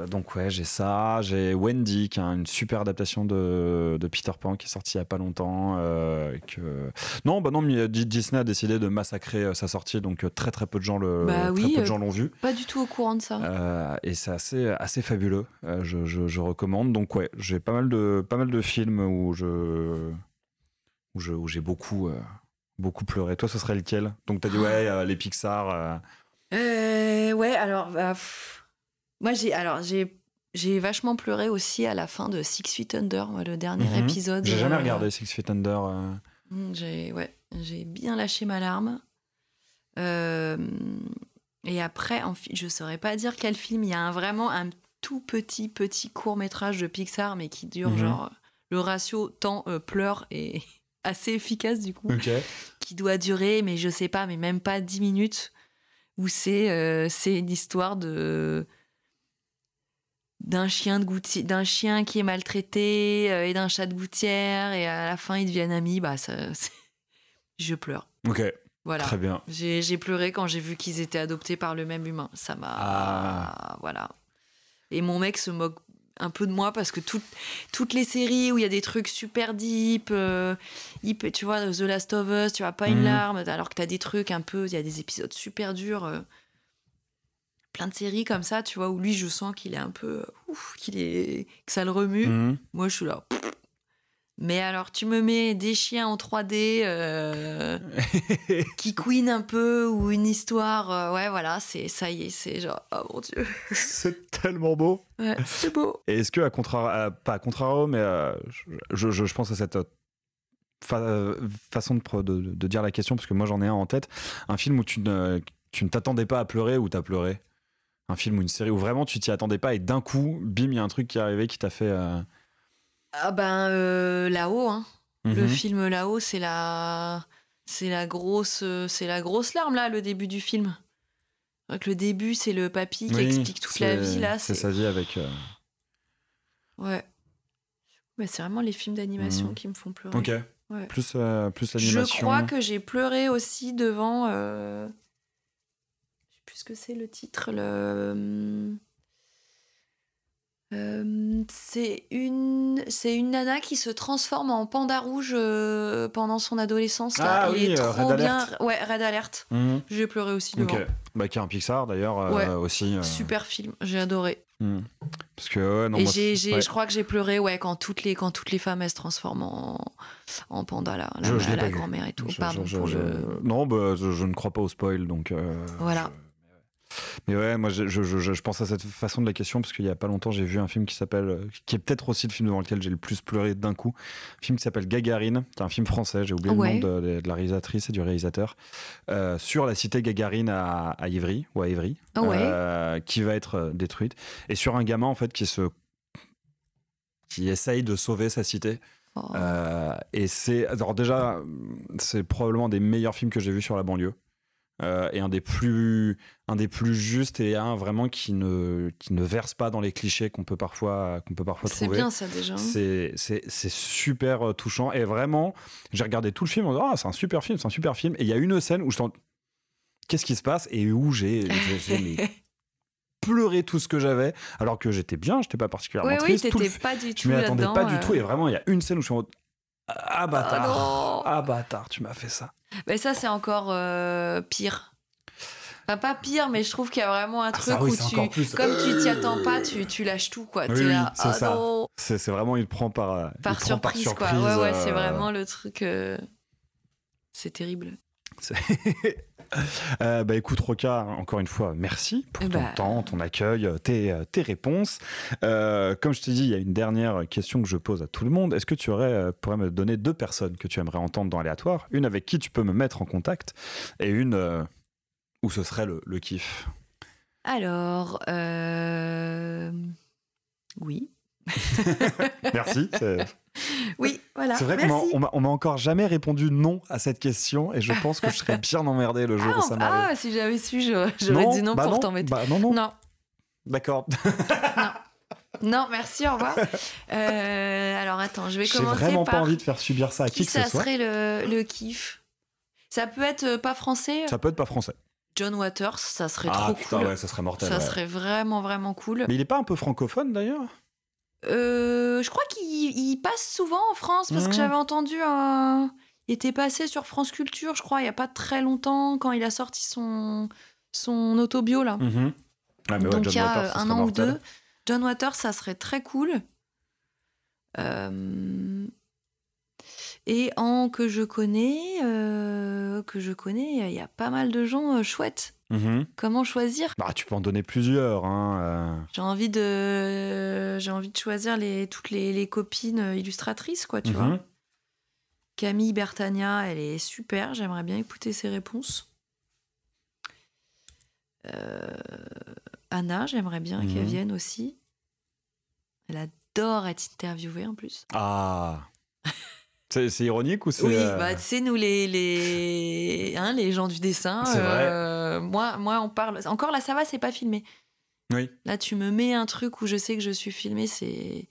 [SPEAKER 1] Donc j'ai ça, j'ai Wendy qui a une super adaptation de Peter Pan qui est sortie il y a pas longtemps. Mais Disney a décidé de massacrer sa sortie, donc très très peu de gens de gens l'ont vu.
[SPEAKER 2] Pas du tout au courant de ça.
[SPEAKER 1] Et c'est assez fabuleux. Je recommande. Donc j'ai pas mal de films où j'ai beaucoup pleuré. Toi, ce serait lequel ? Donc, t'as dit les Pixar.
[SPEAKER 2] Moi, j'ai vachement pleuré aussi à la fin de Six Feet Under, le dernier épisode.
[SPEAKER 1] J'ai jamais regardé Six Feet Under.
[SPEAKER 2] J'ai bien lâché ma larme. Et après, je saurais pas dire quel film. Il y a vraiment un tout petit court-métrage de Pixar, mais qui dure genre... Le ratio temps-pleurs est assez efficace, du coup. Qui doit durer, mais je sais pas, mais même pas 10 minutes, où c'est une histoire d'un chien qui est maltraité et d'un chat de gouttière, et à la fin, ils deviennent amis. Bah, je pleure.
[SPEAKER 1] Ok.
[SPEAKER 2] Voilà.
[SPEAKER 1] Très bien.
[SPEAKER 2] J'ai pleuré quand j'ai vu qu'ils étaient adoptés par le même humain. Ça m'a... Voilà. Et mon mec se moque un peu de moi parce que toutes les séries où il y a des trucs super deep, tu vois, The Last of Us, tu vois, pas une larme, alors que t'as des trucs un peu... Il y a des épisodes super durs. Plein de séries comme ça, tu vois, où lui, je sens qu'il est un peu... que ça le remue. Moi, je suis là... Mais alors, tu me mets des chiens en 3D qui couinent un peu ou une histoire, ouais, voilà, ça y est, c'est genre, oh mon Dieu.
[SPEAKER 1] C'est tellement beau.
[SPEAKER 2] Ouais, c'est beau.
[SPEAKER 1] Et est-ce que, pas à contrario, mais je pense à cette façon de dire la question, parce que moi j'en ai un en tête, un film où tu ne t'attendais pas à pleurer ou t'as pleuré. Un film ou une série où vraiment tu t'y attendais pas et d'un coup, bim, il y a un truc qui est arrivé qui t'a fait...
[SPEAKER 2] Ah ben, là-haut, hein. Le film là-haut, c'est la grosse larme, là, le début du film. Donc, le début, c'est le papy qui explique toute la vie, là.
[SPEAKER 1] C'est sa vie avec...
[SPEAKER 2] Ouais. Mais c'est vraiment les films d'animation qui me font pleurer.
[SPEAKER 1] Ok.
[SPEAKER 2] Ouais.
[SPEAKER 1] Plus l'animation.
[SPEAKER 2] Je crois que j'ai pleuré aussi devant... Je sais plus ce que c'est le titre. C'est une nana qui se transforme en panda rouge pendant son adolescence. Là.
[SPEAKER 1] Ah oui,
[SPEAKER 2] trop
[SPEAKER 1] Red
[SPEAKER 2] bien.
[SPEAKER 1] Alert.
[SPEAKER 2] Ouais, Red Alert. J'ai pleuré aussi devant.
[SPEAKER 1] Ok. Bah, qui est un Pixar d'ailleurs aussi.
[SPEAKER 2] Super film, j'ai adoré.
[SPEAKER 1] Parce que non,
[SPEAKER 2] et je crois que j'ai pleuré quand toutes les femmes elles se transforment en panda là, la grand-mère et tout.
[SPEAKER 1] Non, bah, je ne crois pas au spoil, donc.
[SPEAKER 2] Voilà.
[SPEAKER 1] Mais ouais, moi je pense à cette façon de la question parce qu'il y a pas longtemps j'ai vu un film qui est peut-être aussi le film devant lequel j'ai le plus pleuré d'un coup. Un film qui s'appelle Gagarine, c'est un film français, j'ai oublié le nom de la réalisatrice et du réalisateur, sur la cité Gagarine à Ivry ou à Évry, qui va être détruite, et sur un gamin en fait qui essaye de sauver sa cité. Et alors déjà c'est probablement un des meilleurs films que j'ai vu sur la banlieue. Et un des plus justes et un vraiment qui ne verse pas dans les clichés qu'on peut parfois trouver.
[SPEAKER 2] C'est bien ça déjà.
[SPEAKER 1] C'est super touchant et vraiment j'ai regardé tout le film en disant c'est un super film et il y a une scène où qu'est-ce qui se passe et où j'ai pleuré tout ce que j'avais alors que j'étais pas particulièrement triste.
[SPEAKER 2] Oui, t'étais pas du tout.
[SPEAKER 1] Je m'y attendais
[SPEAKER 2] là-dedans,
[SPEAKER 1] pas du tout et vraiment il y a une scène où je suis en mode bâtard, tu m'as fait ça.
[SPEAKER 2] Mais ça, c'est encore pire. Enfin, pas pire, mais je trouve qu'il y a vraiment un truc où comme tu t'y attends pas, tu lâches tout, quoi.
[SPEAKER 1] Oui,
[SPEAKER 2] t'es là,
[SPEAKER 1] c'est ça.
[SPEAKER 2] Non.
[SPEAKER 1] C'est vraiment, il prend par surprise,
[SPEAKER 2] quoi. Ouais, c'est vraiment le truc. C'est terrible.
[SPEAKER 1] Bah écoute Roca, encore une fois merci pour ton temps, ton accueil, tes réponses. Comme je t'ai dit, il y a une dernière question que je pose à tout le monde. Est-ce que tu pourrais me donner 2 personnes que tu aimerais entendre dans Aléatoire, une avec qui tu peux me mettre en contact et une où ce serait le kiff?
[SPEAKER 2] Alors oui.
[SPEAKER 1] Merci.
[SPEAKER 2] Oui, voilà.
[SPEAKER 1] C'est vrai qu'on m'a encore jamais répondu non à cette question et je pense que je serais bien emmerdé le jour où ça m'arrive.
[SPEAKER 2] Si j'avais su, j'aurais dit non pour t'embêter.
[SPEAKER 1] Non. D'accord.
[SPEAKER 2] Non, merci, au revoir. Alors attends, je vais commencer par...
[SPEAKER 1] J'ai vraiment pas envie de faire subir ça à qui que ce soit.
[SPEAKER 2] Ça serait le kiff. Ça peut être pas français.
[SPEAKER 1] Ça peut être pas français.
[SPEAKER 2] John Waters, ça serait trop cool.
[SPEAKER 1] Ouais, ça serait mortel.
[SPEAKER 2] Ça serait vraiment, vraiment cool.
[SPEAKER 1] Mais il est pas un peu francophone d'ailleurs?
[SPEAKER 2] Je crois qu'il passe souvent en France parce que j'avais entendu il était passé sur France Culture, je crois, il y a pas très longtemps quand il a sorti son autobio là.
[SPEAKER 1] Ouais, mais
[SPEAKER 2] donc
[SPEAKER 1] John
[SPEAKER 2] il y a
[SPEAKER 1] Waters,
[SPEAKER 2] un an ou deux. John Waters, ça serait très cool. Et que je connais, il y a pas mal de gens chouettes. Comment choisir?
[SPEAKER 1] Tu peux en donner plusieurs.
[SPEAKER 2] J'ai envie de choisir toutes les copines illustratrices, quoi, tu vois. Camille Bertagna, elle est super. J'aimerais bien écouter ses réponses. Anna, j'aimerais bien qu'elle vienne aussi. Elle adore être interviewée en plus.
[SPEAKER 1] Ah. C'est ironique ou c'est...
[SPEAKER 2] Oui, tu sais, nous les gens du dessin,
[SPEAKER 1] c'est vrai.
[SPEAKER 2] moi on parle... Encore là, ça va, c'est pas filmé.
[SPEAKER 1] Oui.
[SPEAKER 2] Là, tu me mets un truc où je sais que je suis filmée, c'est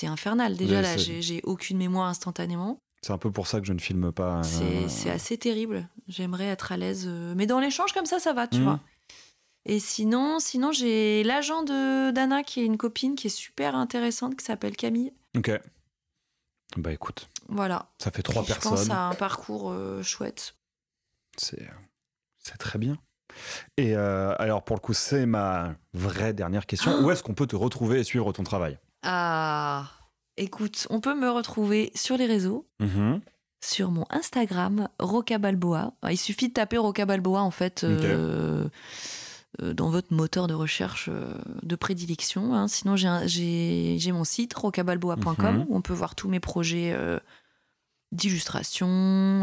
[SPEAKER 2] infernal. Déjà, là, j'ai aucune mémoire instantanément.
[SPEAKER 1] C'est un peu pour ça que je ne filme pas.
[SPEAKER 2] C'est assez terrible. J'aimerais être à l'aise. Mais dans l'échange, comme ça va, tu vois. Et sinon, j'ai l'agent d'Anna, qui est une copine qui est super intéressante, qui s'appelle Camille.
[SPEAKER 1] Ok. Bah écoute. Voilà. Ça fait 3 personnes.
[SPEAKER 2] Je pense à un parcours chouette.
[SPEAKER 1] C'est très bien. Et alors, pour le coup, c'est ma vraie dernière question. Où est-ce qu'on peut te retrouver et suivre ton travail ?
[SPEAKER 2] Écoute, on peut me retrouver sur les réseaux, sur mon Instagram, Roca Balboa. Il suffit de taper Roca Balboa, en fait, dans votre moteur de recherche de prédilection. Hein. Sinon, j'ai mon site, rocabalboa.com, où on peut voir tous mes projets d'illustration,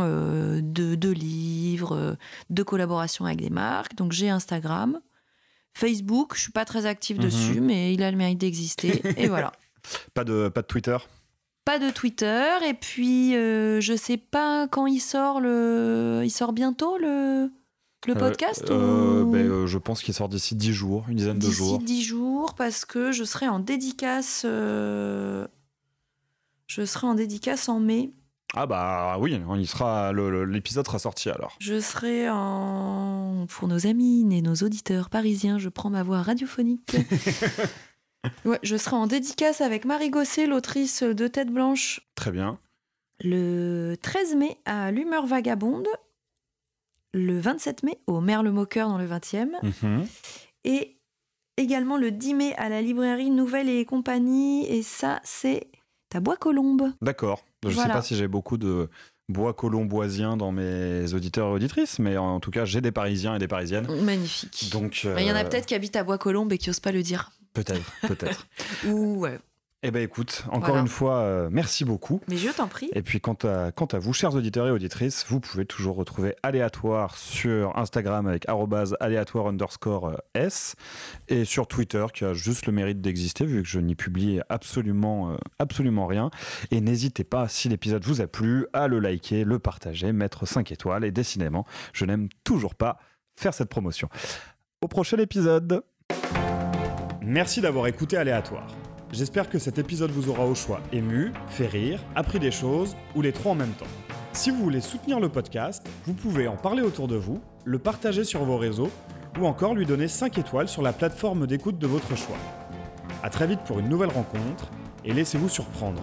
[SPEAKER 2] de livres, de collaboration avec des marques. Donc, j'ai Instagram. Facebook, je suis pas très active dessus, mais il a le mérite d'exister. Et voilà.
[SPEAKER 1] Pas de Twitter ?
[SPEAKER 2] Pas de Twitter. Et puis, je sais pas quand il sort il sort bientôt le podcast
[SPEAKER 1] je pense qu'il sort d'ici 10 jours, une dizaine de jours.
[SPEAKER 2] D'ici 10 jours, parce que je serai en dédicace. Je serai en dédicace en mai.
[SPEAKER 1] Ah bah oui, l'épisode sera sorti alors.
[SPEAKER 2] Je serai pour nos amis et nos auditeurs parisiens, je prends ma voix radiophonique. Ouais, je serai en dédicace avec Marie Gosset, l'autrice de Tête Blanche.
[SPEAKER 1] Très bien.
[SPEAKER 2] Le 13 mai à l'Humeur Vagabonde. Le 27 mai au Merle-Moqueur dans le 20e. Et également le 10 mai à la librairie Nouvelle et Compagnie. Et ça, c'est à Bois-Colombes.
[SPEAKER 1] D'accord. Je ne sais pas si j'ai beaucoup de bois-colomboisiens dans mes auditeurs et auditrices, mais en tout cas, j'ai des Parisiens et des Parisiennes.
[SPEAKER 2] Magnifique.
[SPEAKER 1] Donc,
[SPEAKER 2] il y en a peut-être qui habitent à Bois-Colombes et qui n'osent pas le dire.
[SPEAKER 1] Peut-être.
[SPEAKER 2] Ou ouais.
[SPEAKER 1] Eh bien, écoute, encore une fois, merci beaucoup.
[SPEAKER 2] Mais je t'en prie.
[SPEAKER 1] Et puis, quant à vous, chers auditeurs et auditrices, vous pouvez toujours retrouver Aléatoire sur Instagram avec @aléatoire_s et sur Twitter, qui a juste le mérite d'exister, vu que je n'y publie absolument rien. Et n'hésitez pas, si l'épisode vous a plu, à le liker, le partager, mettre 5 étoiles. Et décidément, je n'aime toujours pas faire cette promotion. Au prochain épisode. Merci d'avoir écouté Aléatoire. J'espère que cet épisode vous aura au choix ému, fait rire, appris des choses ou les 3 en même temps. Si vous voulez soutenir le podcast, vous pouvez en parler autour de vous, le partager sur vos réseaux ou encore lui donner 5 étoiles sur la plateforme d'écoute de votre choix. À très vite pour une nouvelle rencontre et laissez-vous surprendre.